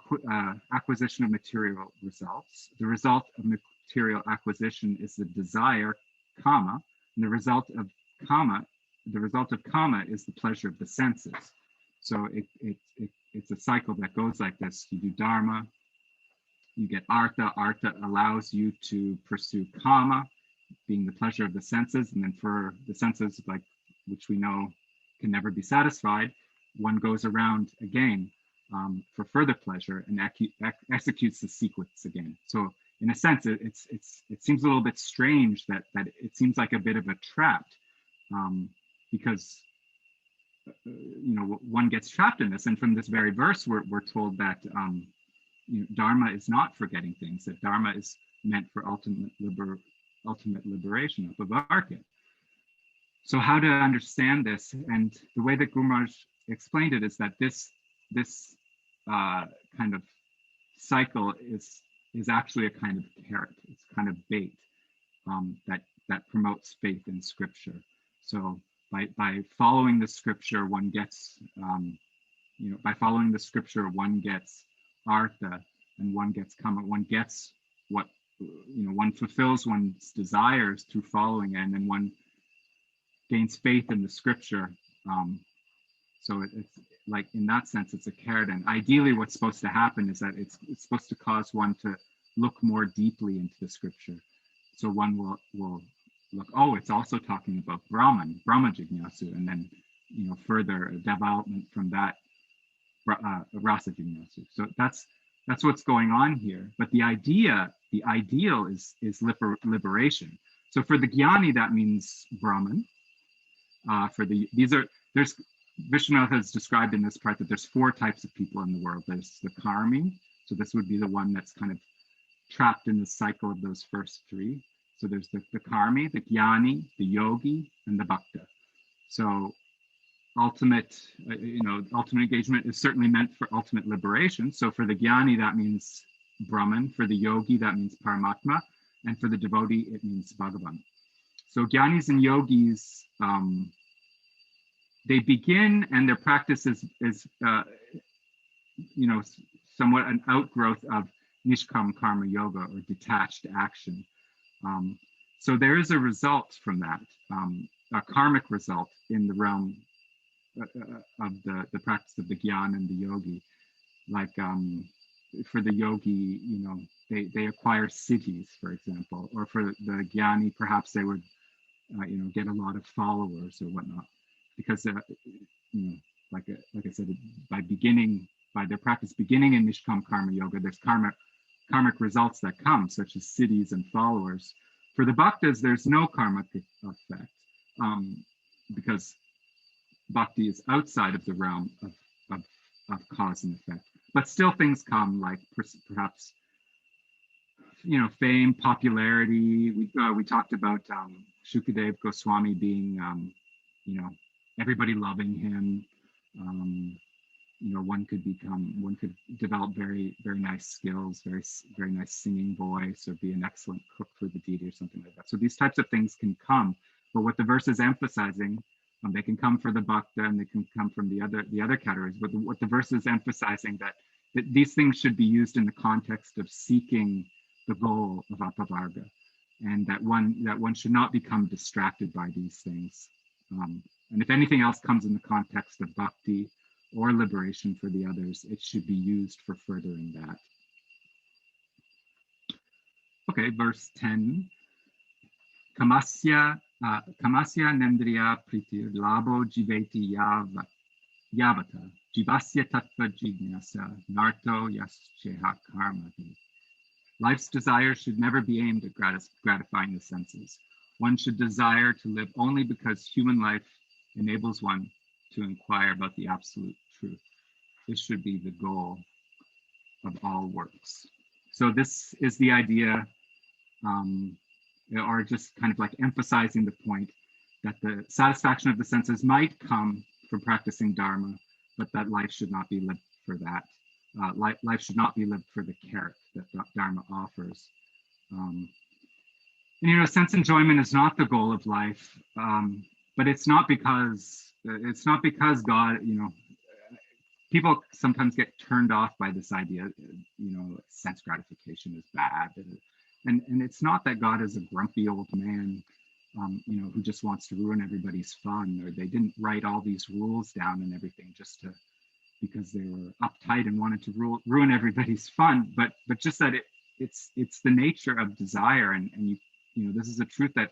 acquisition of material results. The result of material acquisition is the desire, kama, and the result of kama is the pleasure of the senses. So it's a cycle that goes like this. You do dharma, you get artha. Artha allows you to pursue kama, being the pleasure of the senses, and then for the senses, like which we know can never be satisfied, one goes around again for further pleasure and executes the sequence again. So in a sense, it seems a little bit strange that it seems like a bit of a trap, because one gets trapped in this. And from this very verse, we're told that Dharma is not forgetting things, that Dharma is meant for ultimate liberation, upavarga. So how to understand this? And the way that Guru Maharaj explained it is that this kind of cycle is actually a kind of carrot. It's kind of bait that promotes faith in scripture. So by following the scripture, one gets by following the scripture, one gets artha, and one gets kama. One gets what one fulfills one's desires through following it, and then one gains faith in the scripture. So it's like, in that sense, it's a carrot. And ideally what's supposed to happen is that it's supposed to cause one to look more deeply into the scripture. So one will look, oh, it's also talking about Brahma Jignasu, and then further development from that Rasa Jignasu. So that's what's going on here. But the ideal is liberation. So for the Jnani, that means Brahman. Vishnu has described in this part that there's 4 types of people in the world. There's the karmi, so this would be the one that's kind of trapped in the cycle of those first 3. So there's the karmi, the jnani, the yogi, and the bhakta. So ultimate engagement is certainly meant for ultimate liberation. So for the jnani, that means Brahman. For the yogi, that means Paramatma. And for the devotee, it means Bhagavan. So jnanis and yogis, they begin, and their practice is somewhat an outgrowth of Nishkam Karma Yoga, or detached action. So there is a result from that, a karmic result in the realm of the practice of the Gyan and the yogi. Like for the yogi, they acquire siddhis, for example, or for the Gyani, perhaps they would get a lot of followers or whatnot, because like I said, by their practice beginning in Nishkam Karma Yoga, there's karmic results that come, such as siddhis and followers. For the bhaktas, there's no karmic effect, because bhakti is outside of the realm of cause and effect. But still things come, like perhaps fame, popularity. We talked about Shukadev Goswami being everybody loving him. One could develop very, very nice skills, very nice singing voice, or be an excellent cook for the deity or something like that. So these types of things can come, but what the verse is emphasizing, they can come for the bhakta and they can come from the other categories. But what the verse is emphasizing, that these things should be used in the context of seeking the goal of apavarga, and that one should not become distracted by these things. And if anything else comes in the context of bhakti or liberation for the others, it should be used for furthering that. Okay, verse 10. Kamasya nendriya pritir labo jiveti yavata jivasya tattva jignasa narto yascheha karmati. Life's desire should never be aimed at gratifying the senses. One should desire to live only because human life enables one to inquire about the absolute truth. This should be the goal of all works. So this is the idea, or just kind of like emphasizing the point that the satisfaction of the senses might come from practicing Dharma, but that life should not be lived for that. Life should not be lived for the carrot that Dharma offers. And sense enjoyment is not the goal of life, but it's not because God, people sometimes get turned off by this idea, sense gratification is bad, and it's not that God is a grumpy old man, who just wants to ruin everybody's fun, or they didn't write all these rules down and everything because they were uptight and wanted to ruin everybody's fun, but just that it's the nature of desire, and this is a truth that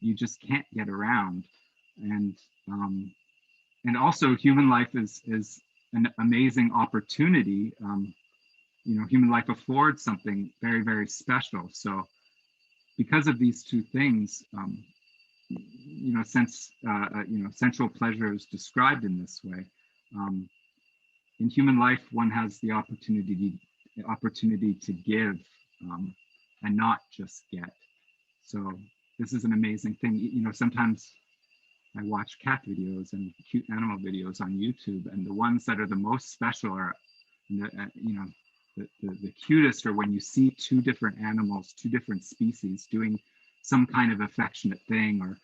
you just can't get around, and also human life is an amazing opportunity. Human life affords something very, very special. So because of these two things, sensual pleasure is described in this way. In human life, one has the opportunity to give and not just get. So this is an amazing thing. Sometimes I watch cat videos and cute animal videos on YouTube, and the ones that are the most special are, the cutest are when you see two different animals, two different species doing some kind of affectionate thing, or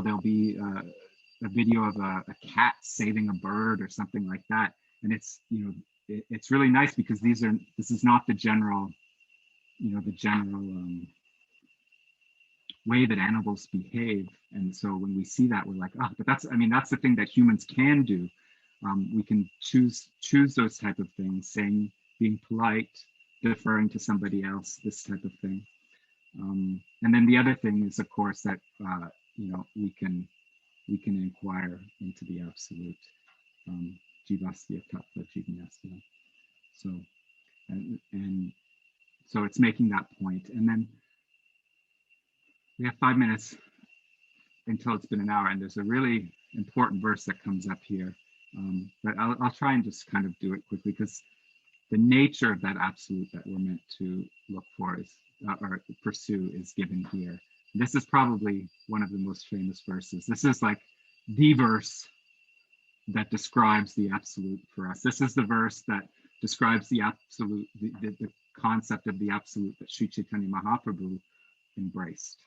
there'll be a video of a cat saving a bird or something like that, and it's really nice because this is not the general way that animals behave. And so when we see that, we're like, oh, but that's the thing that humans can do. We can choose those type of things, being polite, deferring to somebody else, this type of thing. And then the other thing is, of course, that we can inquire into the absolute, jivasya tattva jignasya. So and so it's making that point. And then we have 5 minutes until it's been an hour, and there's a really important verse that comes up here. But I'll try and just kind of do it quickly, because the nature of that absolute that we're meant to look for or pursue is given here. This is probably one of the most famous verses. This is like the verse that describes the absolute for us. This is the verse that describes the absolute, the concept of the absolute that Sri Chaitanya Mahaprabhu embraced.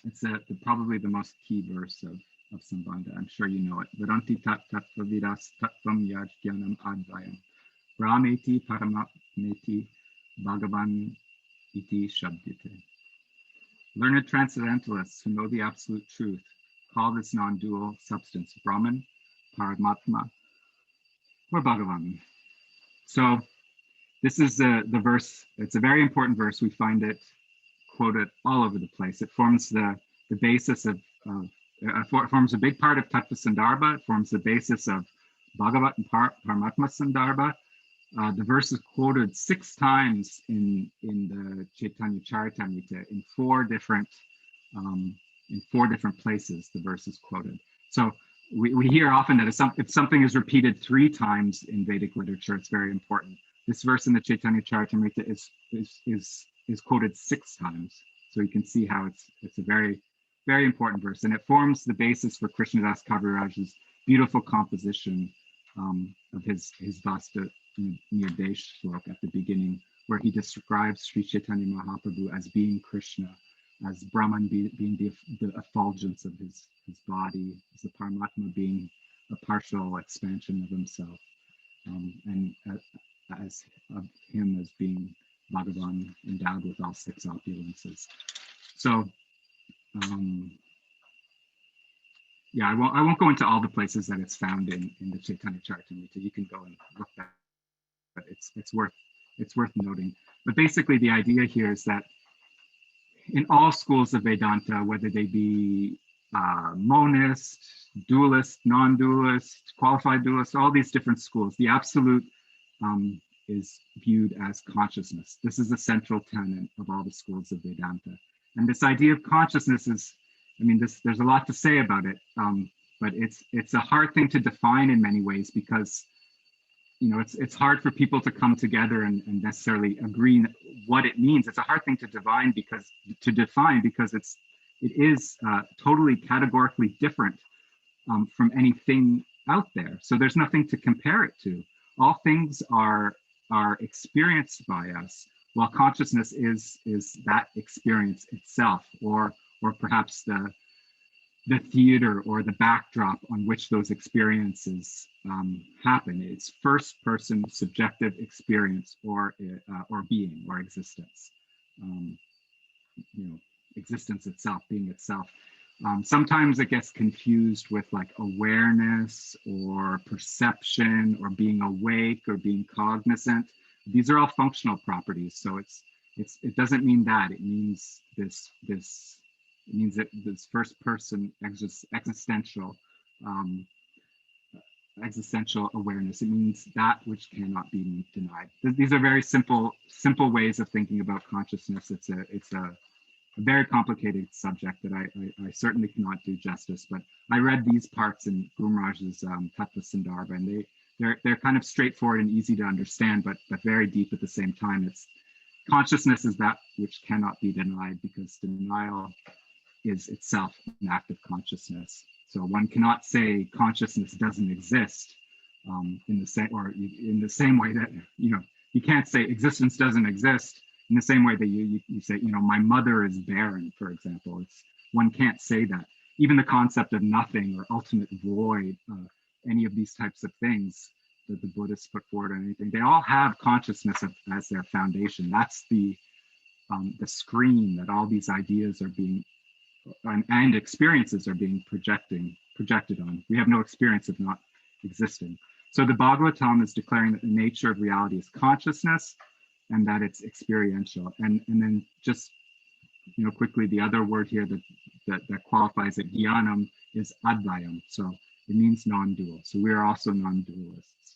It's probably the most key verse of Sambandha. I'm sure you know it. Vedanti tat tattva vidas tattvam yaj jnanam advayam. Brahmeti paramapneti bhagavan iti shabdite. Learned transcendentalists who know the absolute truth call this non-dual substance Brahman, Paramatma, or Bhagavan. So this is the verse. It's a very important verse. We find it quoted all over the place. It forms the basis of it forms a big part of Tattva Sandarbha. It forms the basis of Bhagavat and Paramatma Sandarbha. The verse is quoted 6 times in the Chaitanya Charitamrita in 4 different places. The verse is quoted. So we hear often that if something is repeated 3 times in Vedic literature, it's very important. This verse in the Chaitanya Charitamrita is quoted 6 times. So you can see how it's a very, very important verse, and it forms the basis for Krishnadas Kaviraj's beautiful composition of his Vasta Nirdesh Slok at the beginning, where he describes Sri Chaitanya Mahaprabhu as being Krishna, as Brahman being the effulgence of his body, as the Paramatma being a partial expansion of himself, and as of him as being Bhagavan endowed with all 6 opulences. So yeah, I won't go into all the places that it's found in the Chaitanya Charitamrita. You can go and look at it, but it's worth noting. But basically, the idea here is that in all schools of Vedanta, whether they be monist, dualist, non-dualist, qualified dualist, all these different schools, the absolute is viewed as consciousness. This is a central tenet of all the schools of Vedanta. And this idea of consciousness is, there's a lot to say about it, but it's a hard thing to define in many ways, because it's hard for people to come together and necessarily agree what it means. It's a hard thing to define because it is totally categorically different from anything out there. So there's nothing to compare it to. All things are experienced by us, while consciousness is that experience itself, or perhaps the theater or the backdrop on which those experiences happen. It's first-person subjective experience, or being, or existence. Existence itself, being itself. Sometimes it gets confused with like awareness or perception or being awake or being cognizant. These are all functional properties. So it doesn't mean that. It means it means that this first person existential awareness. It means that which cannot be denied. These are very simple ways of thinking about consciousness. It's a a very complicated subject that I certainly cannot do justice, but I read these parts in Guru Maharaj's Tattva Sandarbha, and they're kind of straightforward and easy to understand, but very deep at the same time. It's consciousness is that which cannot be denied, because denial is itself an act of consciousness. So one cannot say consciousness doesn't exist in the same way that, you can't say existence doesn't exist in the same way that you say, my mother is barren, for example. One can't say that. Even the concept of nothing or ultimate void, any of these types of things that the Buddhists put forward or anything, they all have consciousness as their foundation. That's the screen that all these ideas are being and experiences are being projected on. We have no experience of not existing. So the Bhagavatam is declaring that the nature of reality is consciousness and that it's experiential. And then just quickly, the other word here that qualifies it, jnanam, is advayam. So it means non-dual. So we are also non-dualists.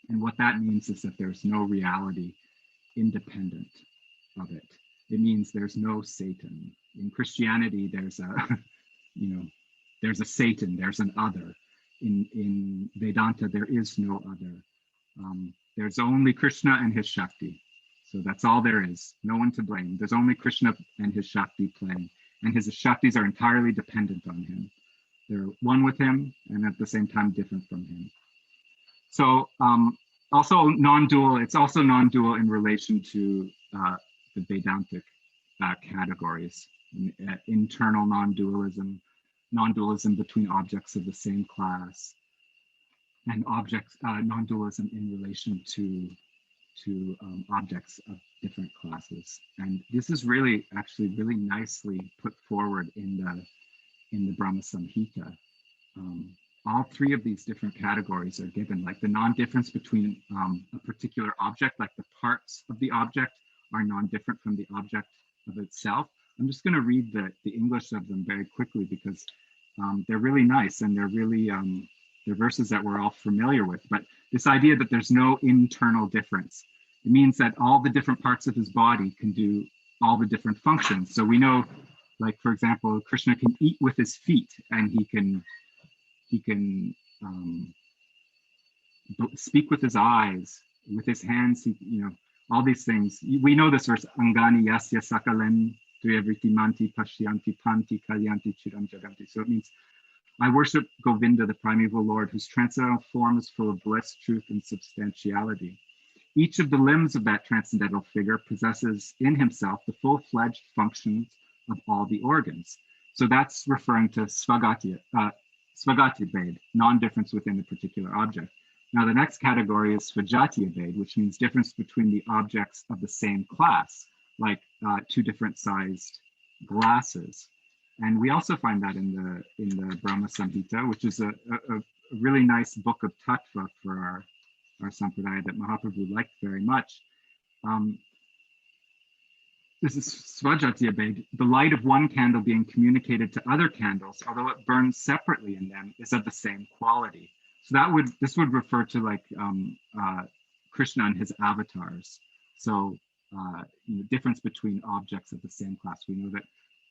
And what that means is that there's no reality independent of it. It means there's no Satan. In Christianity, there's a Satan, there's an other. In Vedanta, there is no other. There's only Krishna and his Shakti. So that's all there is. No one to blame. There's only Krishna and his Shakti playing. And his Shaktis are entirely dependent on him. They're one with him and at the same time different from him. So also non-dual, it's also non-dual in relation to the Vedantic categories. Internal non-dualism, non-dualism between objects of the same class, and non-dualism in relation to objects of different classes. And this is actually really nicely put forward in the Brahma Samhita. All three of these different categories are given, like the non-difference between a particular object, like the parts of the object are non-different from the object of itself. I'm just going to read the English of them very quickly because they're really nice and they're really they're verses that we're all familiar with. But this idea that there's no internal difference, it means that all the different parts of his body can do all the different functions. So we know, like for example, Krishna can eat with his feet, and he can speak with his eyes, with his hands. All these things. We know this verse, Angani yasya sakalen Manti Pashyanti Panti Kalyanti Chiram Jaganti. So it means, I worship Govinda, the primeval Lord, whose transcendental form is full of bliss, truth, and substantiality. Each of the limbs of that transcendental figure possesses in himself the full-fledged functions of all the organs. So that's referring to Svagati Bhed, non-difference within the particular object. Now the next category is Svajati Bhed, which means difference between the objects of the same class, like two different sized glasses. And we also find that in the Brahma Samhita, which is a really nice book of tattva for our sampradaya that Mahaprabhu liked very much. This is Svajati Abhed. The light of one candle being communicated to other candles, although it burns separately in them, is of the same quality. So this would refer to like Krishna and his avatars. So difference between objects of the same class. We know that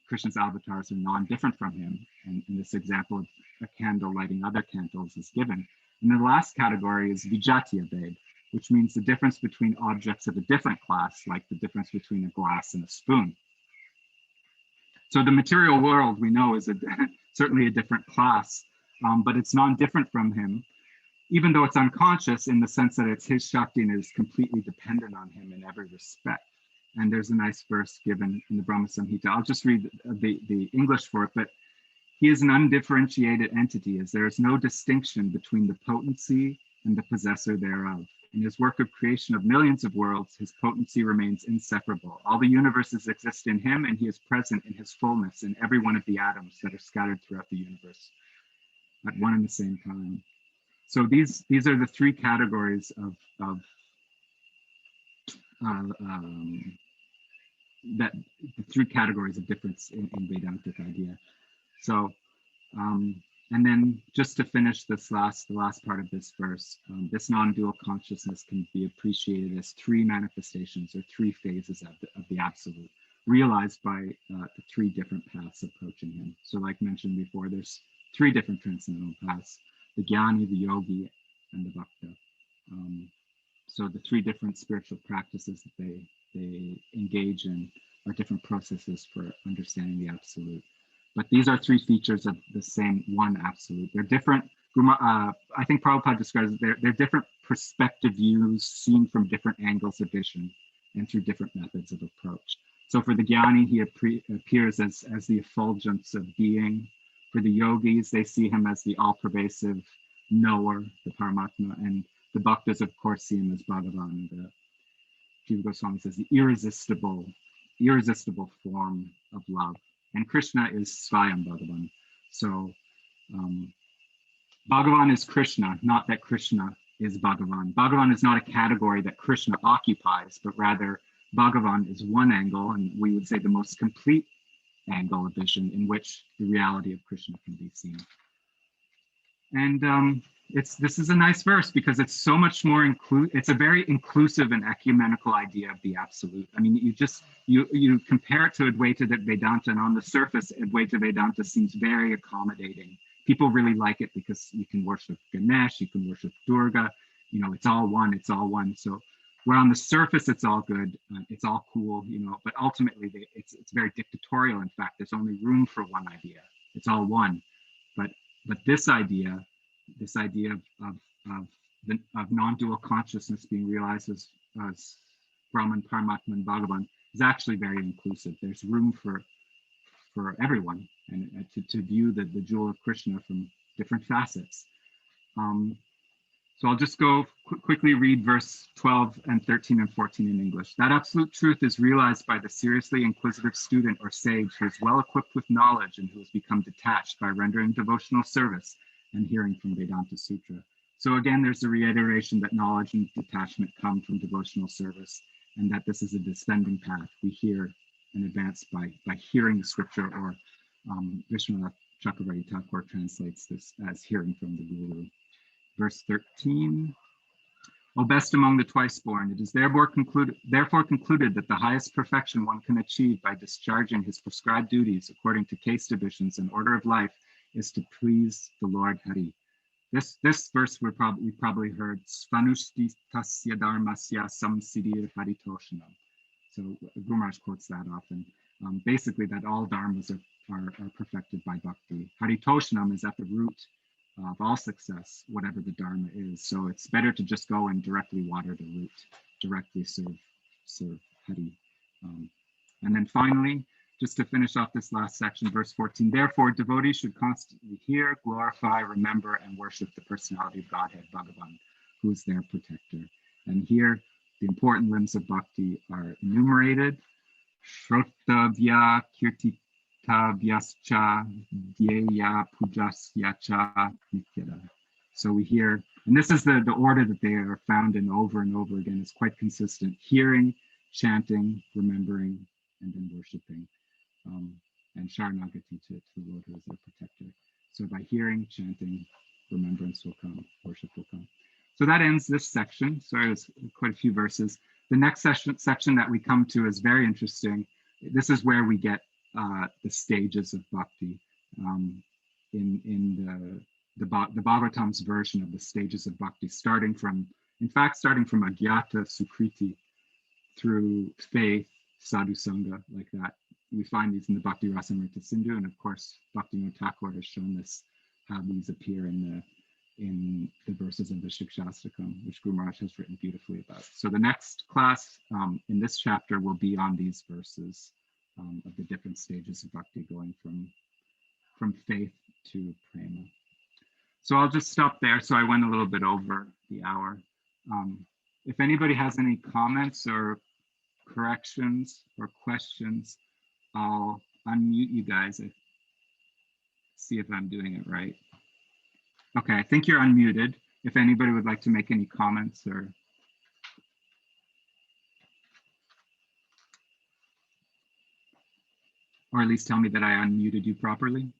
Krishna's avatars are non-different from him, and in this example of a candle lighting other candles is given. And the last category is Vijatiya Bhed, which means the difference between objects of a different class, like the difference between a glass and a spoon. So the material world, we know, is certainly a different class, but it's non-different from him, even though it's unconscious in the sense that it's his Shakti and is completely dependent on him in every respect. And there's a nice verse given in the Brahma Samhita. I'll just read the English for it, but he is an undifferentiated entity, as there is no distinction between the potency and the possessor thereof. In his work of creation of millions of worlds, his potency remains inseparable. All the universes exist in him, and he is present in his fullness in every one of the atoms that are scattered throughout the universe at one and the same time. So these are the three categories of the three categories of difference in Vedantic idea. So, and then just to finish the last part of this verse, this non-dual consciousness can be appreciated as three manifestations or three phases of the absolute. realized by the three different paths approaching him. So like mentioned before, there's three different transcendental paths: the Jnani, the Yogi, and the Bhakta. So the three different spiritual practices that they engage in are different processes for understanding the absolute. But these are three features of the same one absolute. They're different. I think Prabhupada describes it, they're different perspective views seen from different angles of vision and through different methods of approach. So for the Jnani, he appears as the effulgence of being. For the yogis, they see him as the all-pervasive knower, the Paramatma, and the Bhaktas, of course, see him as Bhagavan. The Jiva Goswami says the irresistible form of love. And Krishna is Svayam Bhagavan. So Bhagavan is Krishna, not that Krishna is Bhagavan. Bhagavan is not a category that Krishna occupies, but rather Bhagavan is one angle, and we would say the most complete angle of vision in which the reality of Krishna can be seen. And this is a nice verse because it's so much more it's a very inclusive and ecumenical idea of the absolute. I mean, you compare it to Advaita Vedanta, and on the surface, Advaita Vedanta seems very accommodating. People really like it because you can worship Ganesh, you can worship Durga, it's all one, it's all one. So where on the surface it's all good, it's all cool, but ultimately it's very dictatorial. In fact, there's only room for one idea. It's all one. But this idea of non-dual consciousness being realized as Brahman, Paramatma, and Bhagavan is actually very inclusive. There's room for everyone, and to view the jewel of Krishna from different facets. So I'll just go quickly read verse 12 and 13 and 14 in English. That absolute truth is realized by the seriously inquisitive student or sage who is well equipped with knowledge and who has become detached by rendering devotional service and hearing from Vedanta Sutra. So again, there's a reiteration that knowledge and detachment come from devotional service, and that this is a descending path. We hear and advance by hearing the scripture, or Vishwanath Chakravarti Thakur translates this as hearing from the Guru. Verse 13, O best among the twice born, it is therefore concluded that the highest perfection one can achieve by discharging his prescribed duties according to case divisions and order of life is to please the Lord Hari. This verse we probably heard, Svanushti tasya dharmasya samsiddhir haritoshanam. So Guru Maharaj quotes that often. Basically, that all dharmas are perfected by bhakti. Haritoshanam is at the root of all success, whatever the dharma is. So it's better to just go and directly water the root, directly serve Hari. And then finally, just to finish off this last section, verse 14, therefore devotees should constantly hear, glorify, remember, and worship the personality of Godhead, Bhagavan, who is their protector. And here, the important limbs of bhakti are enumerated: Shrotavya, Kirtitavyascha, Dhyeya, Pujasyacha, Nityada. So we hear, and this is the order that they are found in over and over again. It's quite consistent: hearing, chanting, remembering, and then worshiping. And Sharanagati to the Lord who is their protector. So by hearing, chanting, remembrance will come, worship will come. So that ends this section. So it was quite a few verses. The next section that we come to is very interesting. This is where we get the stages of bhakti in the Bhagavatam's version of the stages of bhakti, starting from Agyata Sukriti through faith, sadhu sangha, like that. We find these in the Bhakti Rasamrita Sindhu, and of course, Bhaktivinoda Thakur has shown us how these appear in the verses of the Shikshastakam, which Guru Maharaj has written beautifully about. So the next class in this chapter will be on these verses of the different stages of bhakti, going from faith to prema. So I'll just stop there. So I went a little bit over the hour. If anybody has any comments or corrections or questions, I'll unmute you guys and see if I'm doing it right. Okay, I think you're unmuted. If anybody would like to make any comments or at least tell me that I unmuted you properly.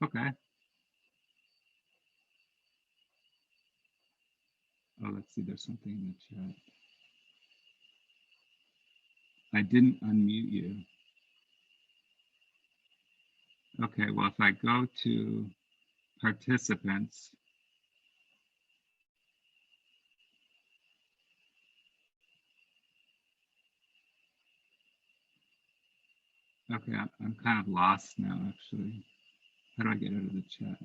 Okay. Oh, let's see. There's something in the chat. I didn't unmute you. Okay. Well, if I go to participants, okay, I'm kind of lost now, actually. How do I get out of the chat?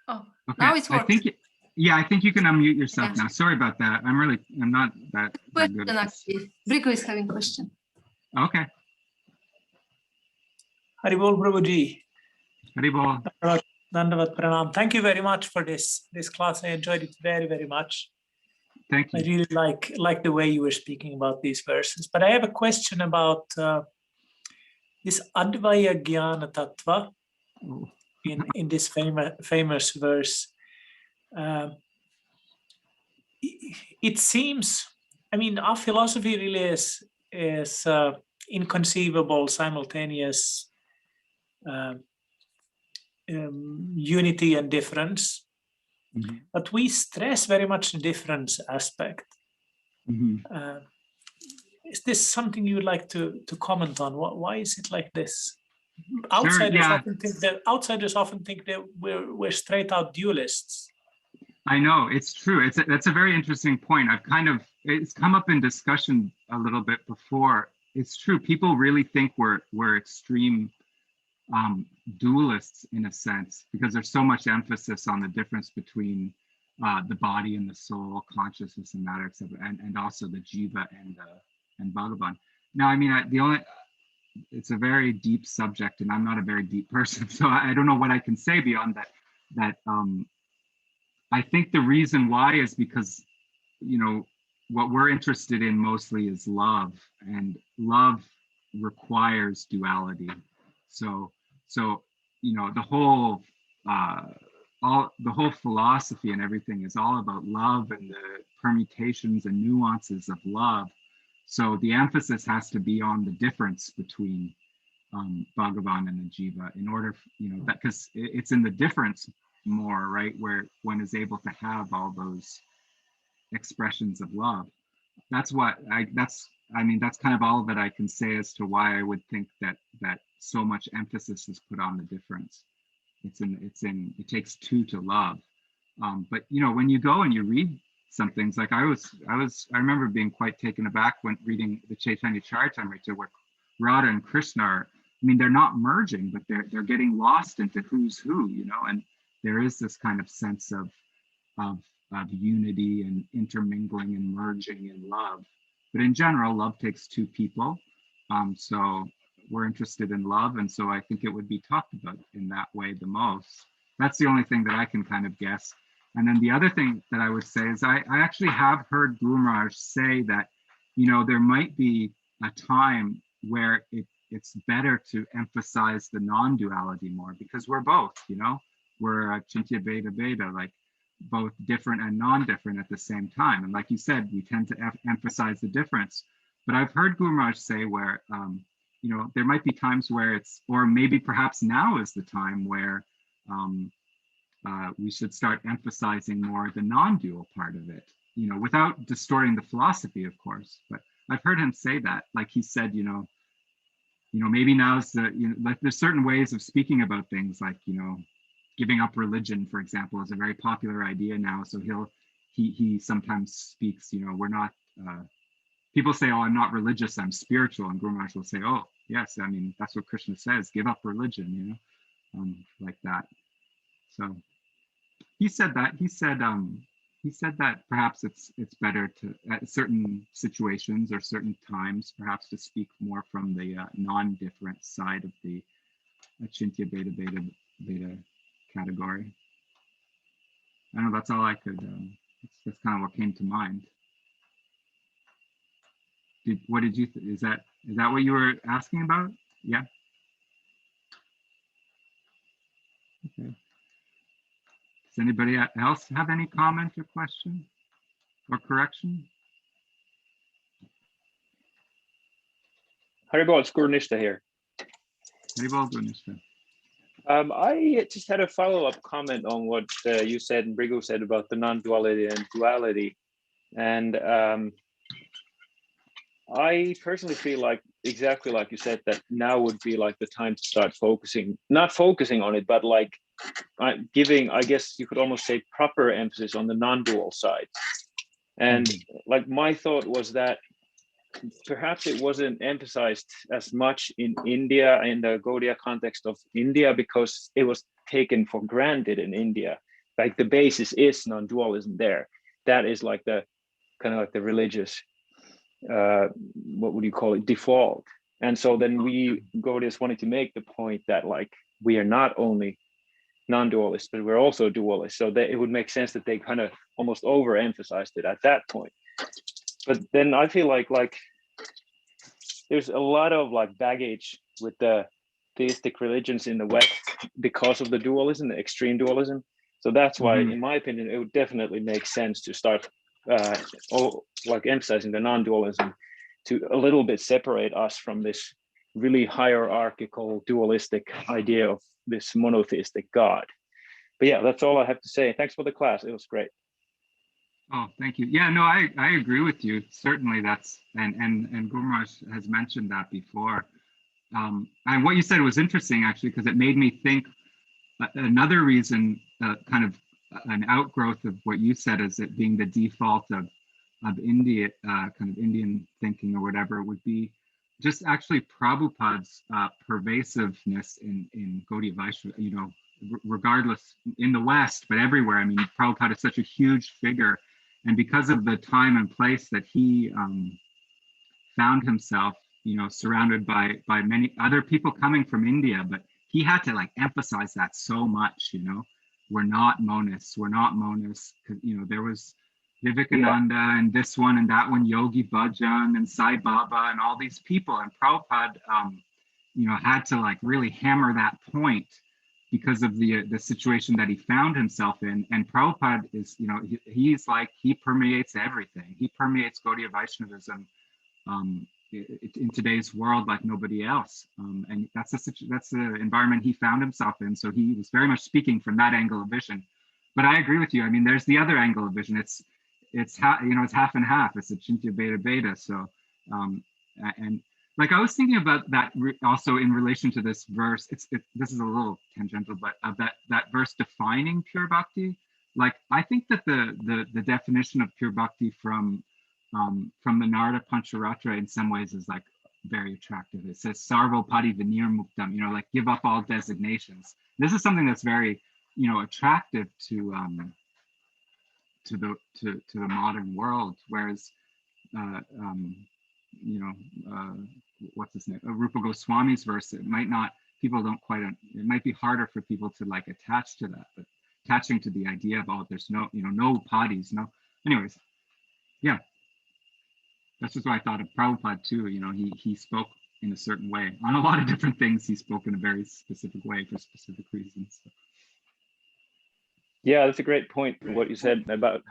Oh, Okay, now it's I working. think, yeah, I think you can unmute yourself Yes. now. Sorry about that. I'm not that good at this. Rico is having a question. Okay. Haribol Prabhuji. Haribol. Dandavat Pranam. Thank you very much for this class. I enjoyed it very, very much. Thank you. I really like the way you were speaking about these verses. But I have a question about this Advaya Jnana Tattva in this famous verse. It seems, I mean, our philosophy really is inconceivable, simultaneous unity and difference. Mm-hmm. But we stress very much the difference aspect. Mm-hmm. Is this something you would like to comment on? Why is it like this? Outsiders often think that we're straight out dualists. I know, it's true. That's a very interesting point. It's come up in discussion a little bit before. It's true. People really think we're extreme dualists in a sense, because there's so much emphasis on the difference between the body and the soul, consciousness and matter, etc., and also the jiva and Bhagavan. Now, I mean, it's a very deep subject, and I'm not a very deep person, so I don't know what I can say beyond that. I think the reason why is because, you know, what we're interested in mostly is love, and love requires duality. So you know, the whole philosophy and everything is all about love and the permutations and nuances of love. So the emphasis has to be on the difference between Bhagavan and the Jiva, in order, you know, that, because it's in the difference more, right, where one is able to have all those expressions of love. That's kind of all that I can say as to why I would think that so much emphasis is put on the difference. It takes two to love. But you know, when you go and you read some things, like I remember being quite taken aback when reading the Chaitanya Charitamrita, where Radha and Krishna are, I mean, they're not merging, but they're getting lost into who's who, you know, and there is this kind of sense of unity and intermingling and merging in love. But in general, love takes two people. So we're interested in love, and so I think it would be talked about in that way the most. That's the only thing that I can kind of guess. And then the other thing that I would say is I actually have heard Guru Maharaj say that, you know, there might be a time where it's better to emphasize the non-duality more, because we're both, you know, we're Chintya Beta Beta, like both different and non-different at the same time. And like you said, we tend to emphasize the difference. But I've heard Guru Maharaj say where, you know, there might be times where it's, or maybe perhaps now is the time where we should start emphasizing more the non-dual part of it, you know, without distorting the philosophy, of course. But I've heard him say that, like he said, you know, maybe now's the, you know, like there's certain ways of speaking about things, like, you know, giving up religion, for example, is a very popular idea now. So he sometimes speaks, you know, we're not, people say, oh, I'm not religious, I'm spiritual. And Guru Maharaj will say, oh, yes, I mean, that's what Krishna says, give up religion, you know, like that. So he said that, he said that perhaps it's better to, at certain situations or certain times, perhaps to speak more from the non-different side of the Achintya Beta Beta Beta category. I know that's all I could, that's kind of what came to mind. What did you, is that what you were asking about? Yeah. Okay. Does anybody else have any comment or question or correction? Haribol, it's Gurnishta here. Haribol Gurnishta. I just had a follow-up comment on what you said and Brigu said about the non-duality and duality. And I personally feel like, exactly like you said, that now would be like the time to start focusing, not focusing on it, but like giving, I guess you could almost say, proper emphasis on the non-dual side. And like my thought was that perhaps it wasn't emphasized as much in India, in the Gaudiya context of India, because it was taken for granted in India. Like the basis is non-dualism there. That is like the kind of like the religious, what would you call it, default. And so then we Gaudiyas wanted to make the point that like we are not only non-dualists, but we're also dualists. So that it would make sense that they kind of almost overemphasized it at that point. But then I feel like there's a lot of like baggage with the theistic religions in the West because of the dualism, the extreme dualism. So that's why, in my opinion, it would definitely make sense to start like emphasizing the non-dualism to a little bit separate us from this really hierarchical dualistic idea of this monotheistic God. But yeah, that's all I have to say. Thanks for the class. It was great. Oh, thank you. Yeah, no, I agree with you. Certainly that's, and Gurmaraj has mentioned that before. And what you said was interesting actually, because it made me think another reason, kind of an outgrowth of what you said as it being the default of India, kind of Indian thinking or whatever, would be just actually Prabhupada's pervasiveness in Gaudiya Vaishnava, you know, regardless in the West, but everywhere. I mean, Prabhupada is such a huge figure. And because of the time and place that he found himself, you know, surrounded by many other people coming from India, but he had to like emphasize that so much, you know, we're not monists, because, you know, there was Vivekananda and this one and that one, Yogi Bhajan and Sai Baba and all these people. And Prabhupada, you know, had to like really hammer that point because of the situation that he found himself in. And Prabhupada is, you know, he's like, he permeates everything. He permeates Gaudiya Vaishnavism in today's world like nobody else. And that's the environment he found himself in. So he was very much speaking from that angle of vision. But I agree with you. I mean, there's the other angle of vision. It's you know, it's half and half. It's a Chintya Beta Beta. So, and like I was thinking about that also in relation to this verse. This is a little tangential, but that verse defining pure bhakti. Like I think that the definition of pure bhakti from the Narada Pancharatra in some ways is like very attractive. It says Sarvopati Vinir Muktam, you know, like give up all designations. This is something that's very, you know, attractive to the modern world, whereas you know, what's his name, Rupa Goswami's verse, it might not, people don't quite, it might be harder for people to like attach to that, but attaching to the idea of, oh, there's no, you know, no padis, no, anyways, yeah, that's just what I thought of Prabhupada too. You know, he spoke in a certain way on a lot of different things. He spoke in a very specific way for specific reasons. So. Yeah, that's a great point. What you said about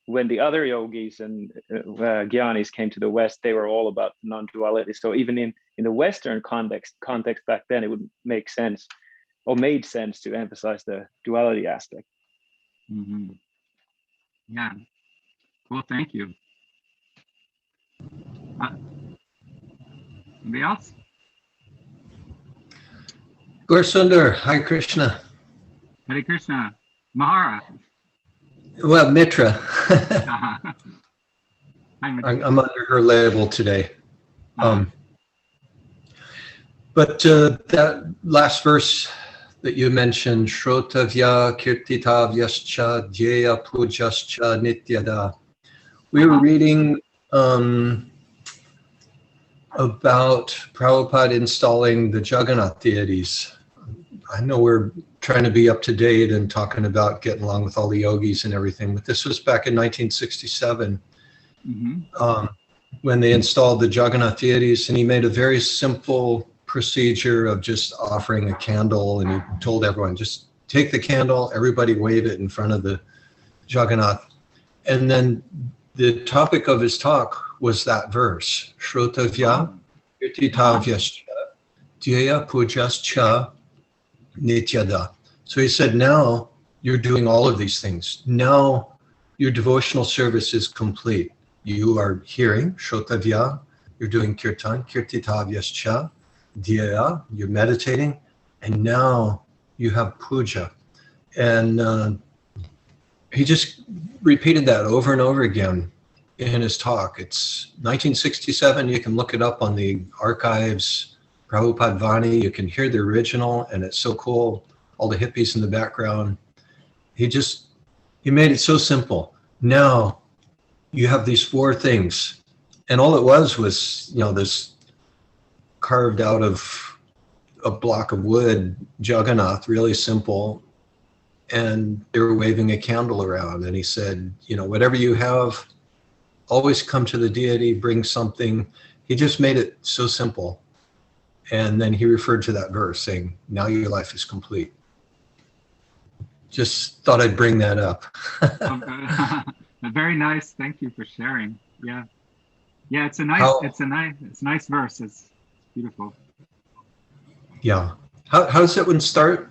when the other yogis and Gyanis came to the West, they were all about non-duality. So even in the Western context back then, it would make sense or made sense to emphasize the duality aspect. Mm-hmm. Yeah, cool, thank you. Anybody else? Gaurasundara, Hare Krishna. Hare Krishna. Mahara. Well, Mitra. Hi, Mitra. I'm under her label today. But that last verse that you mentioned, Shrotavya Kirtitavyascha Dhyaya Pujascha Nityada. We were reading about Prabhupada installing the Jagannath deities. I know we're trying to be up to date and talking about getting along with all the yogis and everything, but this was back in 1967. Mm-hmm. when they installed the Jagannath deities, and he made a very simple procedure of just offering a candle, and he told everyone, just take the candle, everybody wave it in front of the Jagannath. And then the topic of his talk was that verse, Shrotavya Kirtitavyascha Dhyaya Pujascha Nityada. So he said, now you're doing all of these things. Now your devotional service is complete. You are hearing, Shrotavya, you're doing kirtan, Kirtitavyascha Dhyaya, you're meditating, and now you have puja. And he just repeated that over and over again in his talk. It's 1967. You can look it up on the archives, Prabhupada Vani. You can hear the original, and it's so cool. All the hippies in the background. He made it so simple. Now you have these four things. And all it was, this carved out of a block of wood, Jagannath, really simple. And they were waving a candle around, and he said, whatever you have, always come to the deity, bring something. He just made it so simple. And then he referred to that verse saying, now your life is complete. Just thought I'd bring that up. Very nice. Thank you for sharing. Yeah. Yeah, it's a nice verse. It's beautiful. Yeah. How does that one start?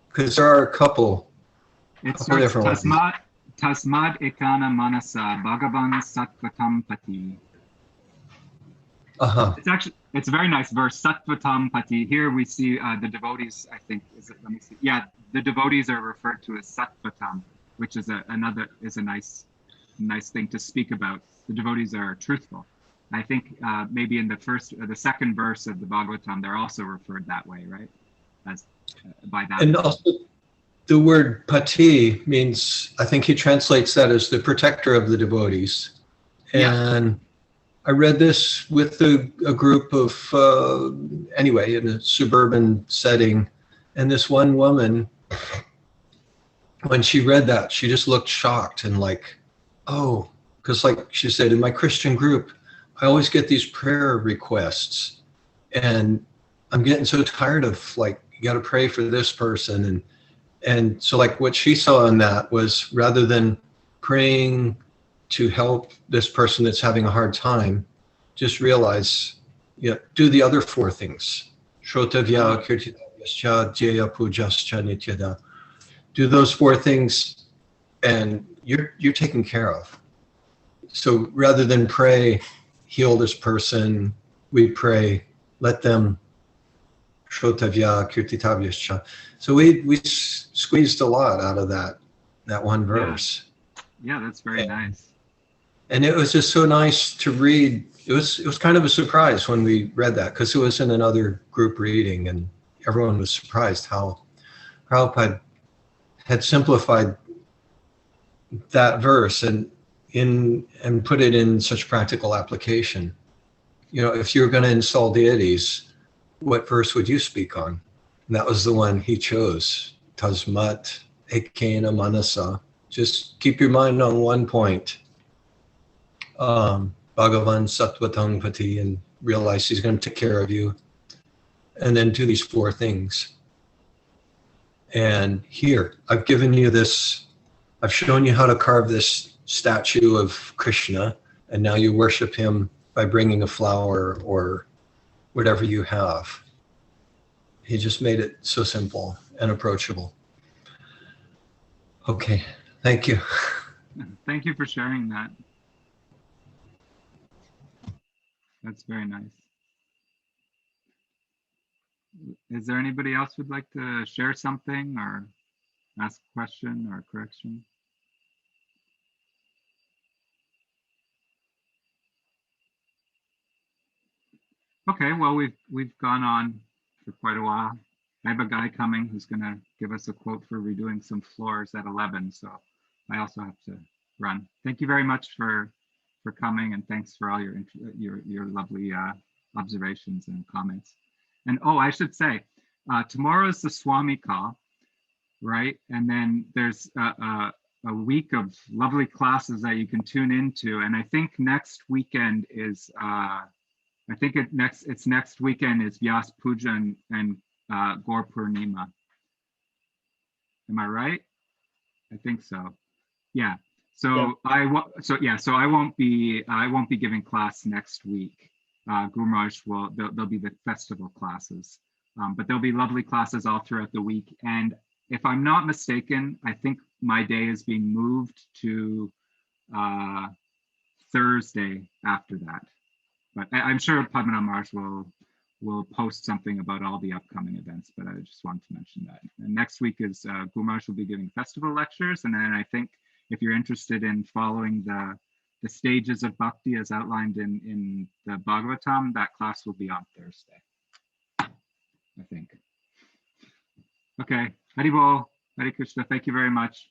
Because there are a couple. It starts Tasmad Ekana Manasa Bhagavan Sattvatam Pati. It's a very nice verse. Sattvatam Pati. Here we see the devotees. I think let me see. Yeah, the devotees are referred to as Sattvatam, which is a nice thing to speak about. The devotees are truthful. I think maybe in the second verse of the Bhagavatam, they're also referred that way, right? As by that. And also, the word pati means, I think he translates that as the protector of the devotees. And I read this with a group of, in a suburban setting. And this one woman, when she read that, she just looked shocked and because like she said, in my Christian group, I always get these prayer requests. And I'm getting so tired of you got to pray for this person. And so what she saw in that was, rather than praying to help this person that's having a hard time, just realize, do the other four things. Shrotavya Kirtitavyascha Dhyaya Pujascha Nityada. Do those four things and you're taken care of. So rather than pray, heal this person, we pray, let them Shrotavya Kirtitavyascha. So we squeezed a lot out of that one verse. Yeah, that's very nice. And it was just so nice to read. It was kind of a surprise when we read that, because it was in another group reading, and everyone was surprised how Prabhupada had simplified that verse and put it in such practical application. If you're going to install deities, what verse would you speak on? And that was the one he chose. Tasmat Ekena Manasa. Just keep your mind on one point. Bhagavan Sattvatam Pati, and realize he's going to take care of you. And then do these four things. And here, I've given you this, I've shown you how to carve this statue of Krishna, and now you worship him by bringing a flower or whatever you have. He just made it so simple and approachable. Okay, thank you. Thank you for sharing that. That's very nice. Is there anybody else who'd like to share something or ask a question or a correction? Okay, well, we've gone on for quite a while. I have a guy coming who's going to give us a quote for redoing some floors at 11, so I also have to run. Thank you very much for coming, and thanks for all your lovely observations and comments. And I should say, tomorrow is the Swami call, right? And then there's a week of lovely classes that you can tune into. And I think next weekend is, it's next weekend is Vyas Puja and Gaur Purnima. Am I right? I think so. Yeah. So Yeah. So I won't be giving class next week. Guru Maharaj there'll be the festival classes, but there'll be lovely classes all throughout the week. And if I'm not mistaken, I think my day is being moved to Thursday after that. But I'm sure Padmanabh Maharaj will post something about all the upcoming events, but I just wanted to mention that. And next week is Guru Maharaj will be giving festival lectures, and then I think if you're interested in following the stages of bhakti as outlined in the Bhagavatam, that class will be on Thursday, I think. Okay, Hari Bol, Hare Krishna, thank you very much.